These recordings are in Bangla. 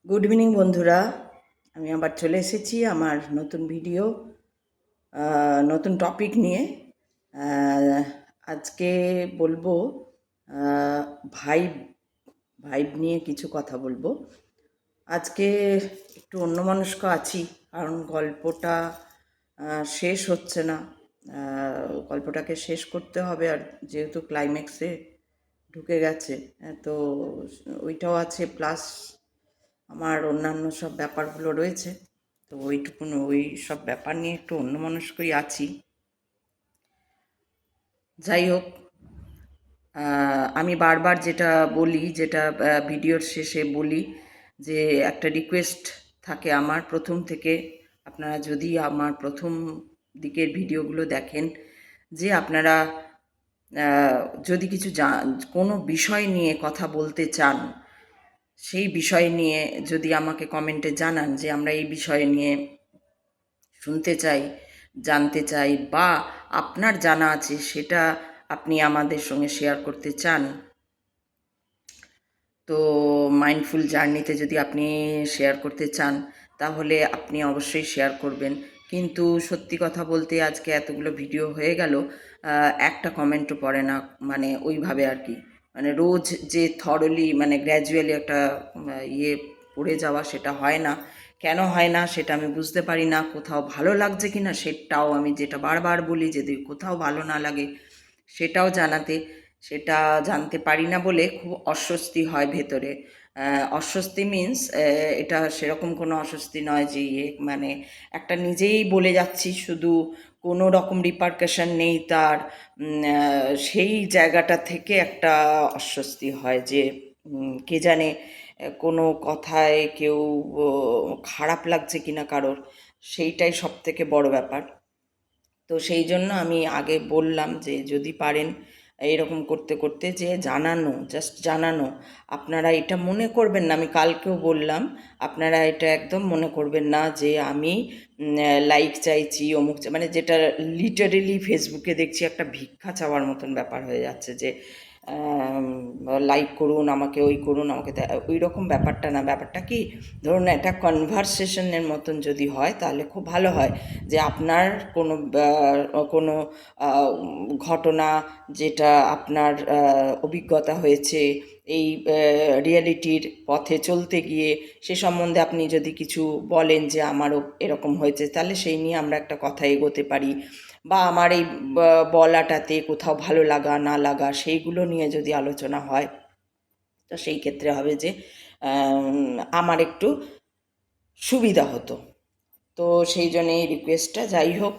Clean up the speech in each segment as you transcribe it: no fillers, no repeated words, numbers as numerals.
গুড ইভিনিং বন্ধুরা, আমি আবার চলে এসেছি আমার নতুন ভিডিও, নতুন টপিক নিয়ে। আজকে বলবো ভাইব ভাইব নিয়ে কিছু কথা বলবো। আজকে একটু অন্যমনস্ক আছি, কারণ গল্পটা শেষ হচ্ছে না। গল্পটাকে শেষ করতে হবে, আর যেহেতু ক্লাইম্যাক্সে ঢুকে গেছে, তো ওইটাও আছে, প্লাস আমার অন্যান্য সব ব্যাপারগুলো রয়েছে। তো ওই সব ব্যাপার নিয়ে একটু অন্যমনস্কই আছি। যাই হোক, আমি বারবার যেটা বলি, যেটা ভিডিওর শেষে বলি, যে একটা রিকোয়েস্ট থাকে আমার প্রথম থেকে। আপনারা যদি আমার প্রথম দিকের ভিডিওগুলো দেখেন, যে আপনারা যদি কিছু কোনো বিষয় নিয়ে কথা বলতে চান, সেই বিষয় নিয়ে যদি আমাকে কমেন্টে জানান যে আমরা এই বিষয় নিয়ে শুনতে চাই, জানতে চাই, বা আপনার জানা আছে সেটা আপনি আমাদের সঙ্গে শেয়ার করতে চান, তো মাইন্ডফুল জার্নিতে যদি আপনি শেয়ার করতে চান, তাহলে আপনি অবশ্যই শেয়ার করবেন। কিন্তু সত্যি কথা বলতে, আজকে এতগুলো ভিডিও হয়ে গেল, একটা কমেন্টও পড়ে না, মানে ওইভাবে আর কি। মানে রোজ যে থরলি, মানে গ্র্যাজুয়ালি একটা পড়ে যাওয়া, সেটা হয় না। কেন হয় না সেটা আমি বুঝতে পারি না। কোথাও ভালো লাগছে কি না সেটাও, আমি যেটা বারবার বলি, যদি কোথাও ভালো না লাগে সেটাও সেটা জানতে পারি না বলে খুব অস্বস্তি হয় ভেতরে। অস্বস্তি মিন্স, এটা সেরকম কোনো অস্বস্তি নয় যে মানে একটা নিজেই বলে যাচ্ছি, শুধু কোনো রকম রিপারকাশন নেই তার, সেই জায়গাটা থেকে একটা অস্বস্তি হয় যে কে জানে কোনো কথায় কেউ খারাপ লাগছে কিনা কারোর, সেইটাই সব থেকে বড় ব্যাপার। তো সেই জন্য আমি আগে বললাম যে যদি পারেন এরকম করতে করতে যে জানানো, জাস্ট জানানো। আপনারা এটা মনে করবেন না, আমি কালকেও বললাম, আপনারা এটা একদম মনে করবেন না যে আমি লাইক চাইছি, অমুক মানে যেটা লিটারেলি ফেসবুকে দেখছি একটা ভিক্ষা চাওয়ার মতন ব্যাপার হয়ে যাচ্ছে, যে লাইক করুন আমাকে, ওই করুন আমাকে, ওই রকম ব্যাপারটা না। ব্যাপারটা কি, ধরুন একটা কনভারসেশনের মতন যদি হয় তাহলে খুব ভালো হয়, যে আপনার কোনো কোনো ঘটনা, যেটা আপনার অভিজ্ঞতা হয়েছে এই রিয়েলিটির পথে চলতে গিয়ে, সে সম্বন্ধে আপনি যদি কিছু বলেন যে আমারও এরকম হয়েছে, তাহলে সেই নিয়ে আমরা একটা কথা এগোতে পারি। বা আমার এই বলাটাতে কোথাও ভালো লাগা না লাগা, সেইগুলো নিয়ে যদি আলোচনা হয়, তো সেই ক্ষেত্রে হবে যে আমার একটু সুবিধা হতো। তো সেই জন্য এই রিকোয়েস্টটা। যাই হোক,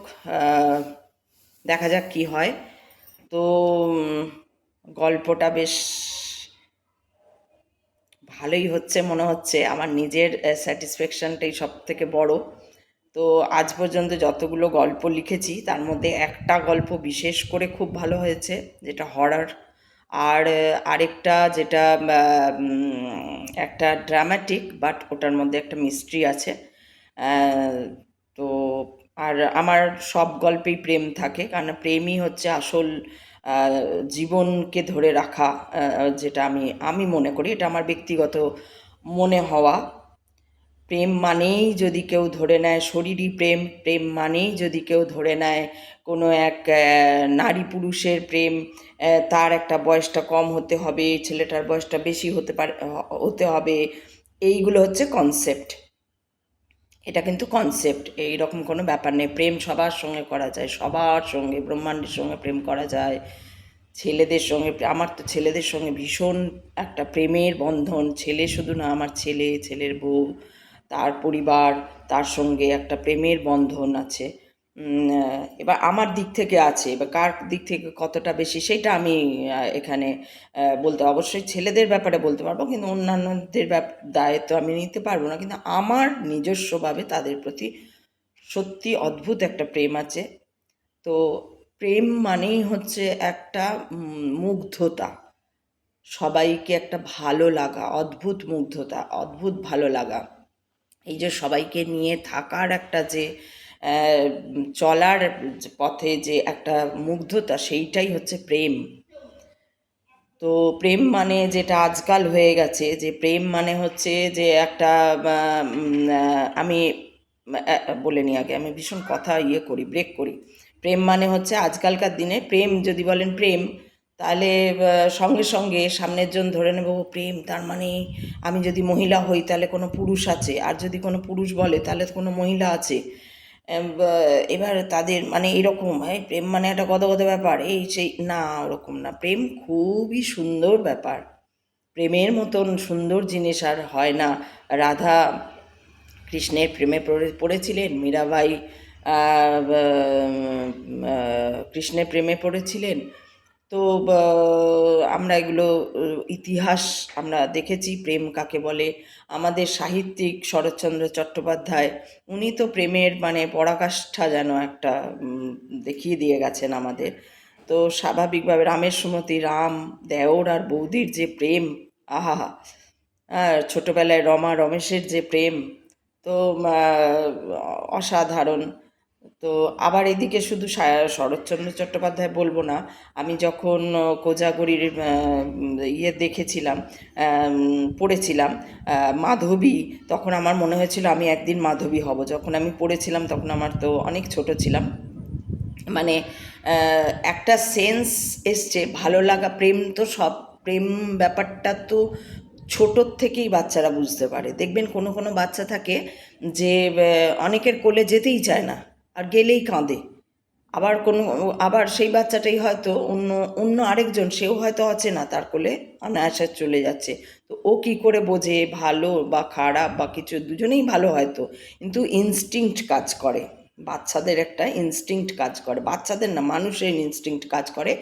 দেখা যাক কি হয়। তো গল্পটা বেশ ভালোই হচ্ছে মনে হচ্ছে, আমার নিজের স্যাটিসফ্যাকশানটাই সব থেকে বড়। তো আজ পর্যন্ত যতগুলো গল্প লিখেছি তার মধ্যে একটা গল্প বিশেষ করে খুব ভালো হয়েছে, যেটা হরর। আর আরেকটা যেটা একটা ড্রামাটিক, বাট ওটার মধ্যে একটা মিস্ট্রি আছে। তো আর আমার সব গল্পেই প্রেম থাকে, কারণ প্রেমই হচ্ছে আসল জীবনকে ধরে রাখা, যেটা আমি আমি মনে করি, এটা আমার ব্যক্তিগত মনে হওয়া। প্রেম মানেই যদি কেউ ধরে নেয় শরীরী প্রেম, প্রেম মানেই যদি কেউ ধরে নেয় কোনো এক নারী পুরুষের প্রেম, তার একটা বয়সটা কম হতে হবে, ছেলেটার বয়সটা বেশি হতে হবে, এইগুলো হচ্ছে কনসেপ্ট। এটা কিন্তু কনসেপ্ট, এই রকম কোনো ব্যাপার নেই। প্রেম সবার সঙ্গে করা যায়, সবার সঙ্গে, ব্রহ্মাণ্ডের সঙ্গে প্রেম করা যায়, ছেলেদের সঙ্গে। আমার তো ছেলেদের সঙ্গে ভীষণ একটা প্রেমের বন্ধন। ছেলে শুধু না, আমার ছেলে, ছেলের বউ, তার পরিবার, তার সঙ্গে একটা প্রেমের বন্ধন আছে। এবার আমার দিক থেকে আছে, এবার কার দিক থেকে কতটা বেশি সেটা আমি এখানে বলতে, অবশ্যই ছেলেদের ব্যাপারে বলতে পারবো, কিন্তু অন্যান্যদের দায়িত্ব আমি নিতে পারবো না। কিন্তু আমার নিজস্বভাবে তাদের প্রতি সত্যি অদ্ভুত একটা প্রেম আছে। তো প্রেম মানেই হচ্ছে একটা মুগ্ধতা, সবাইকে একটা ভালো লাগা, অদ্ভুত মুগ্ধতা, অদ্ভুত ভালো লাগা। এই যে সবাইকে নিয়ে থাকার একটা যে চলার পথে যে একটা মুগ্ধতা, সেইটাই হচ্ছে প্রেম। তো প্রেম মানে যেটা আজকাল হয়ে গেছে, যে প্রেম মানে হচ্ছে যে একটা আমি বলে নিই আগে, আমি ভীষণ কথা করি, ব্রেক করি। প্রেম মানে হচ্ছে আজকালকার দিনে প্রেম যদি বলেন প্রেম, তাহলে সঙ্গে সঙ্গে সামনের জন ধরে নেব ও প্রেম, তার মানে আমি যদি মহিলা হই তাহলে কোনো পুরুষ আছে, আর যদি কোনো পুরুষ বলে তাহলে কোনো মহিলা আছে। এবার তাদের মানে এরকম হয় প্রেম মানে একটা গদগদ ব্যাপার, এই সেই না, ওরকম না। প্রেম খুবই সুন্দর ব্যাপার, প্রেমের মতন সুন্দর জিনিস আর হয় না। রাধা কৃষ্ণের প্রেমে পড়েছিলেন, মীরাবাই কৃষ্ণের প্রেমে পড়েছিলেন। তো আমরা এগুলো ইতিহাস আমরা দেখেছি, প্রেম কাকে বলে। আমাদের সাহিত্যিক শরৎচন্দ্র চট্টোপাধ্যায়, উনি তো প্রেমের মানে পরাকাষ্ঠা যেন একটা দেখিয়ে দিয়ে গেছেন আমাদের। তো স্বাভাবিকভাবে রামের সুমতি, রাম দেওর আর বৌদির যে প্রেম, আহা, আর ছোটোবেলায় রমা রমেশের যে প্রেম, তো অসাধারণ। তো আবার এদিকে শুধু শরৎচন্দ্র চট্টোপাধ্যায় বলবো না, আমি যখন কোজাগরীর দেখেছিলাম, পড়েছিলাম মাধবী, তখন আমার মনে হয়েছিল আমি একদিন মাধবী হব। যখন আমি পড়েছিলাম তখন আমার তো অনেক ছোট ছিলাম, মানে একটা সেন্স এসছে ভালো লাগা। প্রেম তো সব, প্রেম ব্যাপারটা তো ছোটোর থেকেই বাচ্চারা বুঝতে পারে। দেখবেন কোনো কোনো বাচ্চা থাকে যে অনেকের কোলে যেতেই চায় না, আর গেলেই কাঁদে। আবার সেই বাচ্চাটাই হয়তো অন্য অন্য আরেকজন, সেও হয়তো অচেনা, তার কোলে অনায়াসে চলে যাচ্ছে। তো ও কি করে বোঝে ভালো বা খারাপ বা কিছু, দুজনেই ভালো হয়তো, কিন্তু ইনস্টিংক্ট কাজ করে। বাচ্চাদের একটা ইনস্টিংক্ট কাজ করে, বাচ্চাদের না, মানুষের ইনস্টিংক্ট কাজ করে।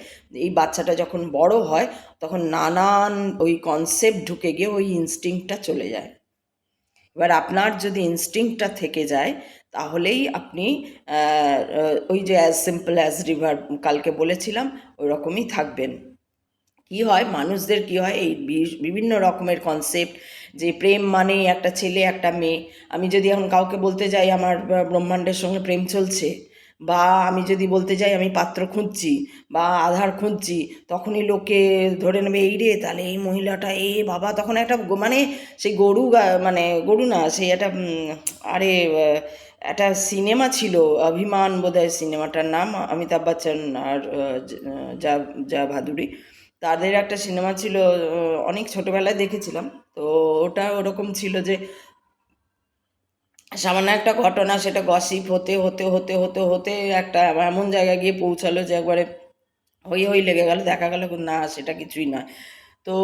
এই বাচ্চাটা যখন বড় হয় তখন নানান ওই কনসেপ্ট ঢুকে গিয়ে ওই ইনস্টিংক্টটা চলে যায়। এবার আপনার যদি ইনস্টিংক্টটা থেকে যায় তাহলেই আপনি ওই যে অ্যাজ সিম্পল অ্যাজ রিভার কালকে বলেছিলাম, ওই রকমই থাকবেন। কি হয় মানুষদের, কি হয় এই বিভিন্ন রকমের কনসেপ্ট, যে প্রেম মানেই একটা ছেলে একটা মেয়ে। আমি যদি এখন কাউকে বলতে যাই আমার ব্রহ্মাণ্ডের সঙ্গে প্রেম চলছে, বা আমি যদি বলতে যাই আমি পাত্র খুঁজছি বা আধার খুঁজছি, তখনই লোকে ধরে নেবে এই রে, তাহলে এই মহিলাটা, এ বাবা, তখন একটা মানে সেই গরু মানে গরু না, সেই একটা আরে একটা সিনেমা ছিল, অভিমান বোধহয় সিনেমাটার নাম, অমিতাভ বচ্চন আর যা যা ভাদুরী, তাদের একটা সিনেমা ছিল, অনেক ছোটোবেলায় দেখেছিলাম। তো ওটা ওরকম ছিল যে সামান্য একটা ঘটনা, সেটা গসিপ হতে হতে হতে হতে হতে একটা এমন জায়গায় গিয়ে পৌঁছালো যে একবারে হই হই লেগে গেল, দেখা গেল না সেটা কিছুই নয়। তো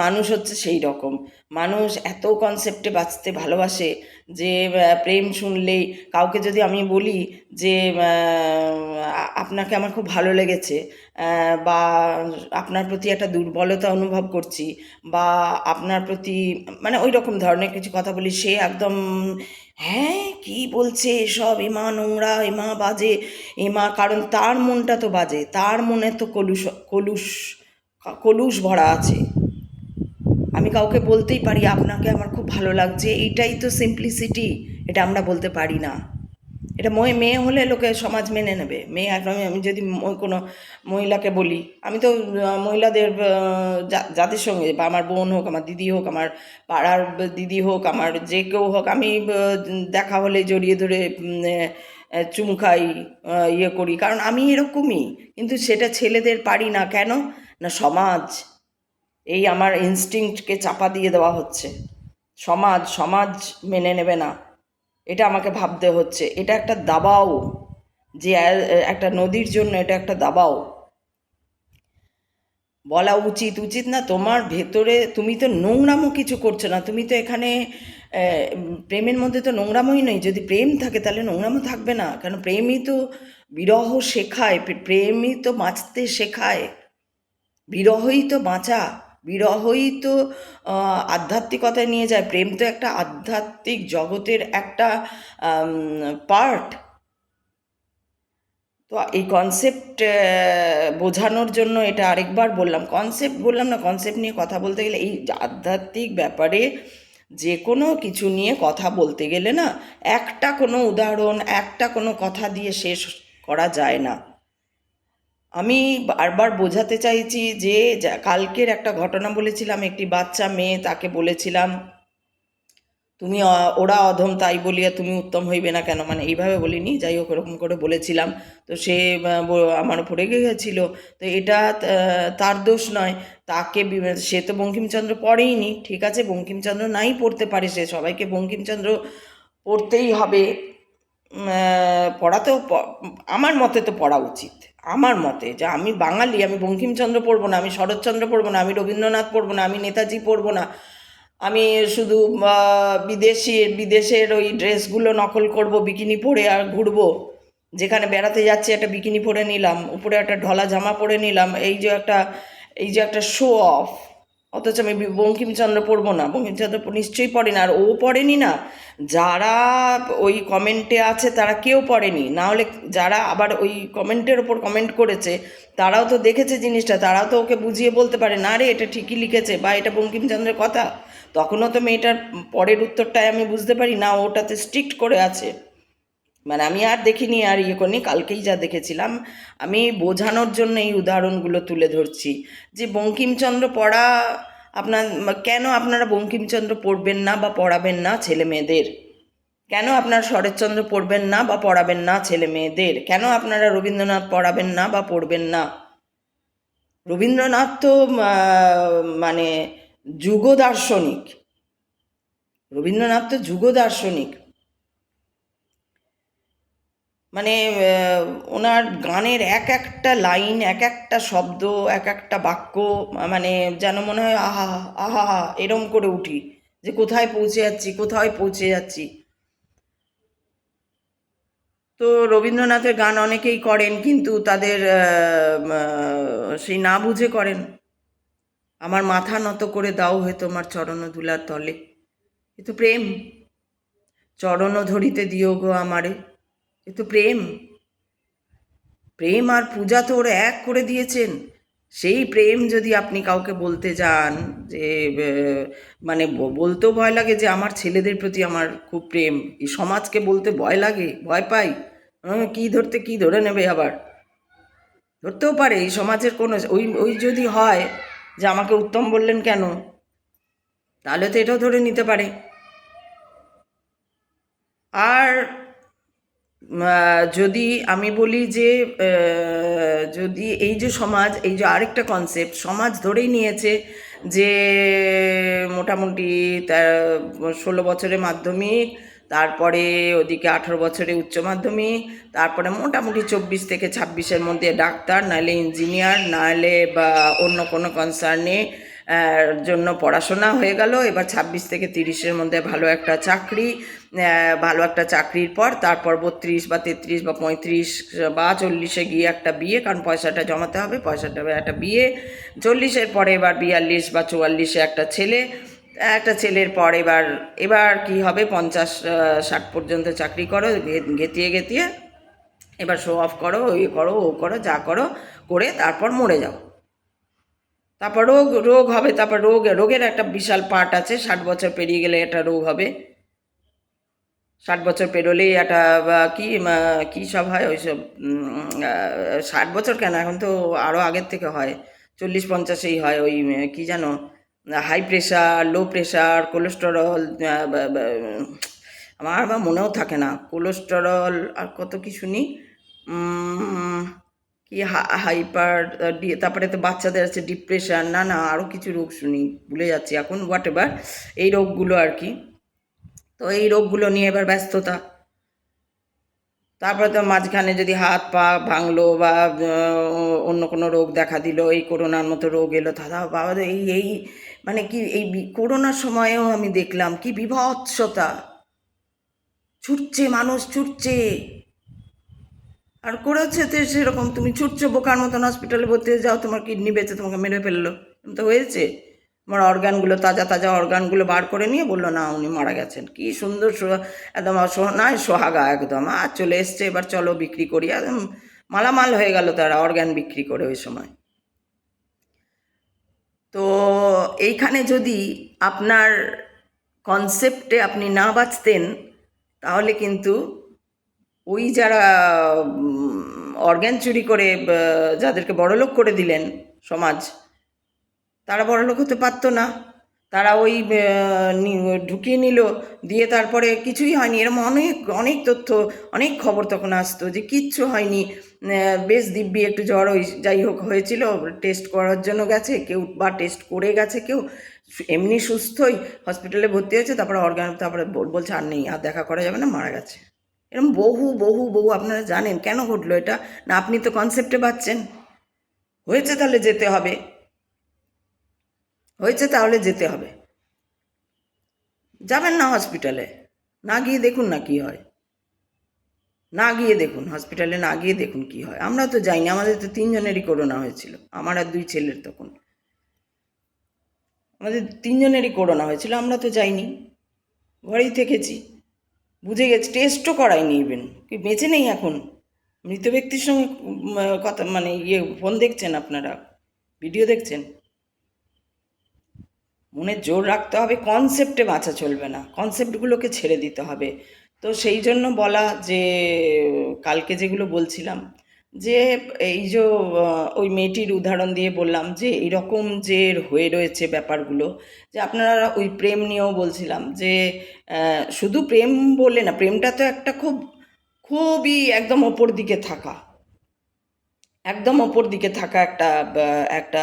মানুষ হচ্ছে সেই রকম, মানুষ এত কনসেপ্টে বাঁচতে ভালোবাসে যে প্রেম শুনলেই, কাউকে যদি আমি বলি যে আপনাকে আমার খুব ভালো লেগেছে, বা আপনার প্রতি একটা দুর্বলতা অনুভব করছি, বা আপনার প্রতি মানে ওই রকম ধরনের কিছু কথা বলি, সে একদম হ্যাঁ কি বলছে এসব, এমা নোংরা, এমা বাজে, এমা, কারণ তার মনটা তো বাজে, তার মনে তো কলুষ কলুষ কলুষ ভরা আছে। আমি কাউকে বলতেই পারি আপনাকে আমার খুব ভালো লাগছে, এইটাই তো সিম্পলিসিটি, এটা আমরা বলতে পারি না। এটা মেয়ে হলে লোকে সমাজ মেনে নেবে, মেয়ে একদম। আমি যদি কোনো মহিলাকে বলি, আমি তো মহিলাদের যাদের সঙ্গে, বা আমার বোন হোক, আমার দিদি হোক, আমার পাড়ার দিদি হোক, আমার যে কেউ হোক, আমি দেখা হলে জড়িয়ে ধরে চুমু খাই, করি, কারণ আমি এরকমই। কিন্তু সেটা ছেলেদের পারি না কেন? না সমাজ, এই আমার ইনস্টিংক্টকে চাপা দিয়ে দেওয়া হচ্ছে, সমাজ সমাজ মেনে নেবে না, এটা আমাকে ভাবতে হচ্ছে। এটা একটা দাবাও, যে একটা নদীর জন্য এটা একটা দাবাও। বলা উচিত উচিত না, তোমার ভেতরে তুমি তো নোংরামো কিছু করছো না, তুমি তো এখানে প্রেমের মধ্যে তো নোংরামোই নেই। যদি প্রেম থাকে তাহলে নোংরামো থাকবে না কেন? প্রেমই তো বিরহ শেখায়, প্রেমই তো বাঁচতে শেখায়, বিরহই তো বাঁচা, বিরহই তো আধ্যাত্মিকতায় নিয়ে যায়। প্রেম তো একটা আধ্যাত্মিক জগতের একটা পার্ট। তো এই কনসেপ্ট বোঝানোর জন্য এটা আরেকবার বললাম, কনসেপ্ট বললাম না, কনসেপ্ট নিয়ে কথা বলতে গেলে, এই আধ্যাত্মিক ব্যাপারে যে কোনো কিছু নিয়ে কথা বলতে গেলে না, একটা কোনো উদাহরণ, একটা কোনো কথা দিয়ে শেষ করা যায় না। আমি বারবার বোঝাতে চাইছি যে কালকের একটা ঘটনা বলেছিলাম, একটি বাচ্চা মেয়ে, তাকে বলেছিলাম তুমি ওরা অধম তাই বলিয়া তুমি উত্তম হইবে না কেন, মানে এইভাবে বলিনি, যাই হোক ওরকম করে বলেছিলাম। তো সে আমার উপর রেগে গেছিল। তো এটা তার দোষ নয়। তাকে সে তো বঙ্কিমচন্দ্র পড়েইনি, ঠিক আছে, বঙ্কিমচন্দ্র নাই পড়তে পারে, সে সবাইকে বঙ্কিমচন্দ্র পড়তেই হবে। পড়াতেও আমার মতে তো পড়া উচিত। আমার মতে যে আমি বাঙালি, আমি বঙ্কিমচন্দ্র পড়বো না, আমি শরৎচন্দ্র পড়বো না, আমি রবীন্দ্রনাথ পড়বো না, আমি নেতাজি পড়বো না, আমি শুধু বিদেশের ওই ড্রেসগুলো নকল করব, বিকিনি পরে আর ঘুরবো। যেখানে বেড়াতে যাচ্ছি একটা বিকিনি পরে নিলাম, উপরে একটা ঢলা জামা পরে নিলাম, এই যে একটা শো অফ। অথচ আমি বঙ্কিমচন্দ্র পড়বো না, বঙ্কিমচন্দ্র নিশ্চয়ই পড়েনি, আর ও পড়েনি না, যারা ওই কমেন্টে আছে তারা কেউ পড়েনি, না হলে যারা আবার ওই কমেন্টের ওপর কমেন্ট করেছে তারাও তো দেখেছে জিনিসটা, তারাও তো ওকে বুঝিয়ে বলতে পারে না রে এটা ঠিকই লিখেছে বা এটা বঙ্কিমচন্দ্রের কথা। তখনও তো মেয়েটার পরের উত্তরটায় আমি বুঝতে পারি না ওটাতে স্ট্রিক্ট করে আছে। মানে আমি আর দেখিনি, আর ইয়ে করিনি, কালকেই যা দেখেছিলাম। আমি বোঝানোর জন্য এই উদাহরণগুলো তুলে ধরছি যে বঙ্কিমচন্দ্র পড়া আপনার, কেন আপনারা বঙ্কিমচন্দ্র পড়বেন না বা পড়াবেন না ছেলে মেয়েদের? কেন আপনারা শরৎচন্দ্র পড়বেন না বা পড়াবেন না ছেলে মেয়েদের? কেন আপনারা রবীন্দ্রনাথ পড়াবেন না বা পড়বেন না? রবীন্দ্রনাথ তো মানে যুগ দার্শনিক। রবীন্দ্রনাথ তো যুগ দার্শনিক। মানে ওনার গানের এক একটা লাইন, এক একটা শব্দ, এক একটা বাক্য, মানে যেন মনে হয় আহা আহা এরম করে উঠি যে কোথায় পৌঁছে যাচ্ছি, কোথায় পৌঁছে যাচ্ছি। তো রবীন্দ্রনাথের গান অনেকেই করেন, কিন্তু তাদের সেই না বুঝে করেন। আমার মাথা নত করে দাও হে তোমার চরণ ধুলার তলে, এ তো প্রেম। চরণ ধরিতে দিও গো আমারে, এ তো প্রেম। প্রেম আর পূজা তো ওরা এক করে দিয়েছেন। সেই প্রেম যদি আপনি কাউকে বলতে যান যে মানে বলতেও ভয় লাগে যে আমার ছেলেদের প্রতি আমার খুব প্রেম, এই সমাজকে বলতে ভয় লাগে, ভয় পাই। কি ধরতে কি ধরে নেবে, আবার ধরতেও পারে এই সমাজের কোনো ওই ওই যদি হয় যে আমাকে উত্তম বললেন কেন, তাহলে তো এটাও ধরে নিতে পারে। আর যদি আমি বলি যে যদি এই যে সমাজ, এই যে আরেকটা কনসেপ্ট সমাজ ধরেই নিয়েছে যে মোটামুটি 16 বছরে মাধ্যমিক, তারপরে ওদিকে 18 বছরে উচ্চ মাধ্যমিক, তারপরে মোটামুটি 24 থেকে 26-এর মধ্যে ডাক্তার, নাহলে ইঞ্জিনিয়ার, নাহলে বা অন্য কোনো কনসার্নে জন্য পড়াশোনা হয়ে গেল। এবার 26 থেকে 30-এর মধ্যে ভালো একটা চাকরি, ভালো একটা চাকরির পর তারপর 32 বা 33 বা 35 বা 40-এ গিয়ে একটা বিয়ে, কারণ পয়সাটা জমাতে হবে, পয়সাটা একটা বিয়ে। 40-এর পরে এবার 42 বা 44-এ একটা ছেলে, একটা ছেলের পর এবার এবার কি হবে, 50-60 পর্যন্ত চাকরি করো, গেতিয়ে গেতিয়ে এবার শো অফ করো, ইয়ে করো, ও করো, যা করো করে তারপর মরে যাও। তারপর রোগ রোগ হবে, তারপর রোগের একটা বিশাল পার্ট আছে, 60 বছর পেরিয়ে গেলে একটা রোগ হবে। 60 বছর পেরোলেই একটা কি কী সব হয় ওইসব, 60 বছর কেন, এখন তো আরও আগের থেকে হয়, 40-50-এই হয় ওই কি জানো, high pressure, low pressure, cholesterol, আমার আবার মনেও থাকে না, কোলেস্টেরল আর কত কি শুনি, কি হাইপার, তারপরে তো বাচ্চাদের আছে ডিপ্রেশন, না না আরও কিছু রোগ শুনি, ভুলে যাচ্ছি এখন, হোয়াট এভার এই রোগগুলো আর কি। তো এই রোগগুলো নিয়ে এবার ব্যস্ততা। তারপরে তো মাঝখানে যদি হাত পা ভাঙলো বা অন্য কোনো রোগ দেখা দিল, এই করোনার মতো রোগ এলো, দাদা বাবা, এই এই মানে কি এই করোনার সময়েও আমি দেখলাম কি বিভৎসতা, ছুটছে মানুষ, ছুটছে। আর করেছে তো সেরকম, তুমি ছুটছো বোকার মতন, হসপিটালে ভর্তি হয়ে যাও, তোমার কিডনি বেঁচে তোমাকে মেরে ফেললো, তো হয়েছে। তোমার অর্গানগুলো, তাজা তাজা অর্গানগুলো বার করে নিয়ে বললো না উনি মারা গেছেন। কি সুন্দর একদম সোনায় সোহাগা একদম, আর চলে এসছে, এবার চলো বিক্রি করি, একদম মালামাল হয়ে গেল তারা অর্গান বিক্রি করে ওই সময়। তো এইখানে যদি আপনার কনসেপ্টে আপনি না বাঁচতেন, তাহলে কিন্তু ওই যারা অর্গ্যান চুরি করে যাদেরকে বড়লোক করে দিলেন সমাজ, তারা বড়লোক হতে পারতো না? তারা ওই ঢুকিয়ে নিল, দিয়ে তারপরে কিছুই হয়নি। এরকম অনেক অনেক তথ্য, অনেক খবর তখন আসতো যে কিচ্ছু হয়নি, বেশ দিব্যি একটু জ্বর ওই যাই হোক হয়েছিল, টেস্ট করার জন্য গেছে কেউ, বা টেস্ট করে গেছে কেউ, এমনি সুস্থই হসপিটালে ভর্তি হয়েছে, তারপরে অর্গান, তারপরে বলছে আর নেই, আর দেখা করা যাবে না, মারা গেছে। এরকম বহু বহু বহু আপনারা জানেন। কেন ঘটলো এটা? না আপনি তো কনসেপ্টে পাচ্ছেন, হয়েছে তাহলে যেতে হবে, হয়েছে তাহলে যেতে হবে। যাবেন না হসপিটালে? না গিয়ে দেখুন না কি হয়, না গিয়ে দেখুন হসপিটালে, না গিয়ে দেখুন কি হয়। আমরা তো যাইনি, আমাদের তো 3 জনেরই করোনা হয়েছিল, আমার আর 2 ছেলের। তখন আমাদের 3 জনেরই করোনা হয়েছিল, আমরা তো যাইনি, ঘরেই থেকেছি, বুঝে গেছি, টেস্টও করাইনি ইভেন। কি বেঁচে নেই এখন? মৃত ব্যক্তির সঙ্গে কথা মানে ফোন দেখছেন আপনারা, ভিডিও দেখছেন? মনে জোর রাখতে হবে, কনসেপ্টে বাঁচা চলবে না, কনসেপ্টগুলোকে ছেড়ে দিতে হবে। তো সেই জন্য বলা যে কালকে যেগুলো বলছিলাম, যে এই যে ওই মেয়েটির উদাহরণ দিয়ে বললাম যে এরকম যে হয়ে রয়েছে ব্যাপারগুলো, যে আপনারা ওই প্রেম নিয়েও বলছিলাম যে শুধু প্রেম বলে না, প্রেমটা তো একটা খুবই একদম ওপর দিকে থাকা, একদম ওপর দিকে থাকা একটা একটা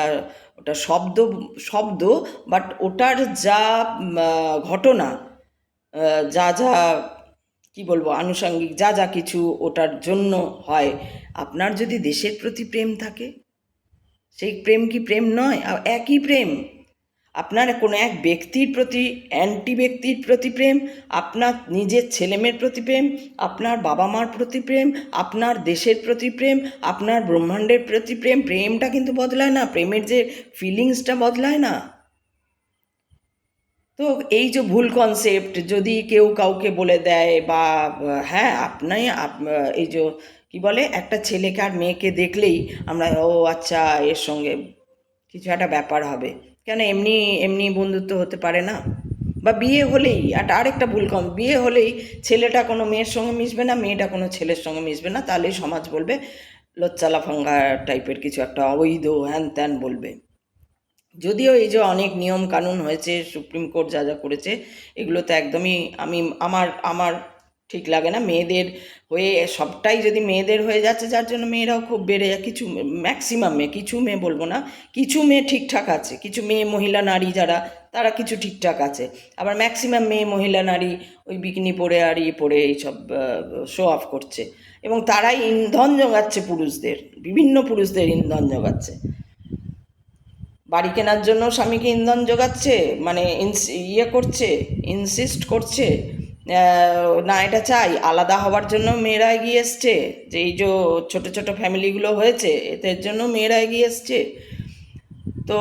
ওটা শব্দ শব্দ বাট ওটার যা ঘটনা, যা যা কি বলবো, আনুষঙ্গিক যা যা কিছু ওটার জন্য হয়। আপনার যদি দেশের প্রতি প্রেম থাকে, সেই প্রেম কি প্রেম নয়? একই প্রেম। আপনার কোনো এক ব্যক্তির প্রতি, অ্যান্টি ব্যক্তির প্রতি প্রেম, আপনার নিজের ছেলেমেয়ের প্রতি প্রেম, আপনার বাবা মার প্রতি প্রেম, আপনার দেশের প্রতি প্রেম, আপনার ব্রহ্মাণ্ডের প্রতি প্রেম। প্রেমটা কিন্তু বদলায় না, প্রেমের যে ফিলিংসটা বদলায় না। তো এই যে ভুল কনসেপ্ট যদি কেউ কাউকে বলে দেয়, বা হ্যাঁ আপনি এই যে কি বলে, একটা ছেলেকে আর মেয়েকে দেখলেই আমরা ও আচ্ছা এর সঙ্গে কিছু একটা ব্যাপার হবে, কেন এমনি এমনি বন্ধুত্ব হতে পারে না? বা বিয়ে হলেই আরেকটা ভুল বিয়ে হলেই ছেলেটা কোনো মেয়ের সঙ্গে মিশবে না, মেয়েটা কোনো ছেলের সঙ্গে মিশবে না, তাহলেই সমাজ বলবে লচ্চালাফাঙ্গা টাইপের কিছু একটা, অবৈধ হ্যান ত্যান বলবে। যদিও এই যে অনেক নিয়ম কানুন হয়েছে, সুপ্রিম কোর্ট যা যা করেছে, এগুলো তো একদমই আমার আমার ঠিক লাগে না। মেয়েদের হয়ে সবটাই যদি মেয়েদের হয়ে যাচ্ছে, যার জন্য মেয়েরাও খুব বেড়ে যায়। কিছু ম্যাক্সিমাম মেয়ে, কিছু মেয়ে বলবো না, কিছু মেয়ে ঠিকঠাক আছে, কিছু মেয়ে মহিলা নারী যারা, তারা কিছু ঠিকঠাক আছে। আবার ম্যাক্সিমাম মেয়ে মহিলা নারী ওই বিকিনি পরে আর পরে এইসব শো অফ করছে, এবং তারাই ইন্ধন জোগাচ্ছে পুরুষদের, বিভিন্ন পুরুষদের ইন্ধন জোগাচ্ছে। বাড়ি কেনার জন্য স্বামীকে ইন্ধন জোগাচ্ছে, মানে করছে, ইনসিস্ট করছে, না এটা চাই। আলাদা হওয়ার জন্য মেয়েরা এগিয়ে এসছে, যে এই যে ছোটো ছোটো ফ্যামিলিগুলো হয়েছে এদের জন্য মেয়েরা এগিয়ে এসছে। তো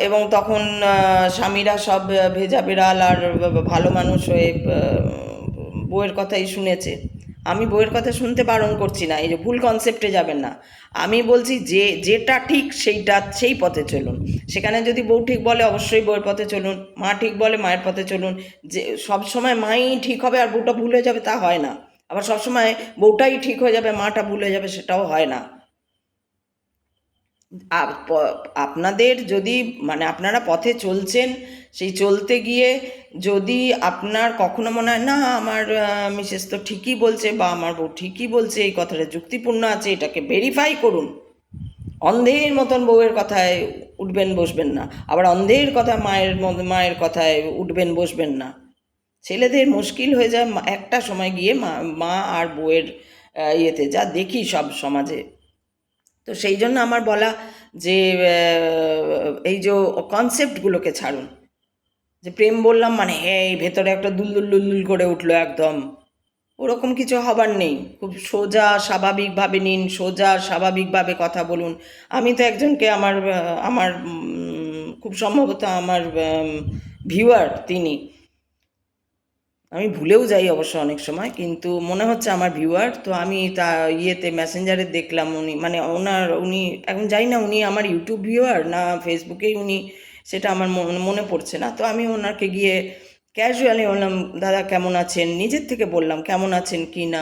এবং তখন স্বামীরা সব ভেজা বিড়াল আর ভালো মানুষ হয়ে বউয়ের কথাই শুনেছে। আমি বউয়ের কথা শুনতে বারণ করছি না, এই যে ভুল কনসেপ্টে যাবেন না। আমি বলছি যে যেটা ঠিক সেই পথে চলুন। সেখানে যদি বউ ঠিক বলে অবশ্যই বউয়ের পথে চলুন, মা ঠিক বলে মায়ের পথে চলুন। যে সব সময় মাই ঠিক হবে আর বউটা ভুলে যাবে তা হয় না, আবার সবসময় বউটাই ঠিক হয়ে যাবে মাটা ভুলে যাবে সেটাও হয় না। আপনাদের যদি মানে আপনারা পথে চলছেন, সেই চলতে গিয়ে যদি আপনার কখনো মনে হয় না আমার মিসেস তো ঠিকই বলছে বা আমার বউ ঠিকই বলছে, এই কথাটা যুক্তিপূর্ণ আছে, এটাকে ভেরিফাই করুন। অন্ধের মতন বউয়ের কথায় উঠবেন বসবেন না, আবার অন্ধের কথা মায়ের কথায় উঠবেন বসবেন না। ছেলেদের মুশকিল হয়ে যায় একটা সময় গিয়ে মা আর বউয়ের ইয়েতে, যা দেখি সব সমাজে। তো সেই জন্য আমার বলা যে এই যে কনসেপ্টগুলোকে ছাড়ুন। যে প্রেম বললাম মানে এই ভেতরে একটা দুলদুল দুলদুল করে উঠলো একদম, ওরকম কিছু হবার নেই। খুব সোজা স্বাভাবিকভাবে নিন, সোজা স্বাভাবিকভাবে কথা বলুন। আমি তো একজনকে আমার খুব সম্ভবত আমার ভিউয়ার তিনি, আমি ভুলেও যাই অবশ্য অনেক সময়, কিন্তু মনে হচ্ছে আমার ভিউয়ার। তো আমি তা মেসেঞ্জারে দেখলাম উনি, মানে উনি এখন জানি না উনি আমার ইউটিউব ভিউয়ার না ফেসবুকেই উনি, সেটা আমার মনে পড়ছে না। তো আমি ওনাকে গিয়ে ক্যাজুয়ালি বললাম দাদা কেমন আছেন, নিজের থেকে বললাম কেমন আছেন কি না,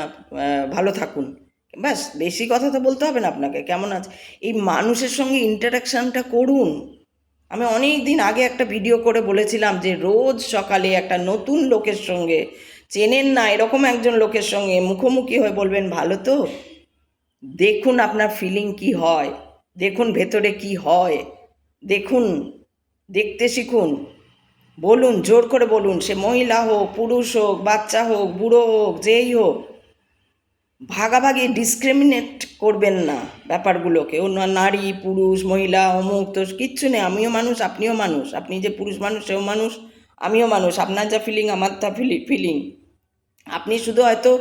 ভালো থাকুন, ব্যাস, বেশি কথা তো বলতে হবে না আপনাকে। কেমন আছে, এই মানুষের সঙ্গে ইন্টারাকশানটা করুন। আমি অনেক দিন আগে একটা ভিডিও করে বলেছিলাম যে রোজ সকালে একটা নতুন লোকের সঙ্গে, চেনেন না এরকম একজন লোকের সঙ্গে মুখোমুখি হয়ে বলবেন ভালো তো, দেখুন আপনার ফিলিং কি হয়, দেখুন ভেতরে কি হয়, দেখুন, দেখতে শিখুন। বলুন, জোর করে বলুন, সে মহিলা হোক, পুরুষ হোক, বাচ্চা হোক, বুড়ো হোক, যেই হোক, ভাগাভাগি ডিসক্রিমিনেট করবেন না ব্যাপারগুলোকে। অন্য নারী পুরুষ মহিলা অমুক তো কিচ্ছু নেই, আমিও মানুষ আপনিও মানুষ, আপনি যে পুরুষ মানুষ সেও মানুষ, আমিও মানুষ, আপনার যা ফিলিং আমার তা ফিলিং। আপনি শুধু হয়তো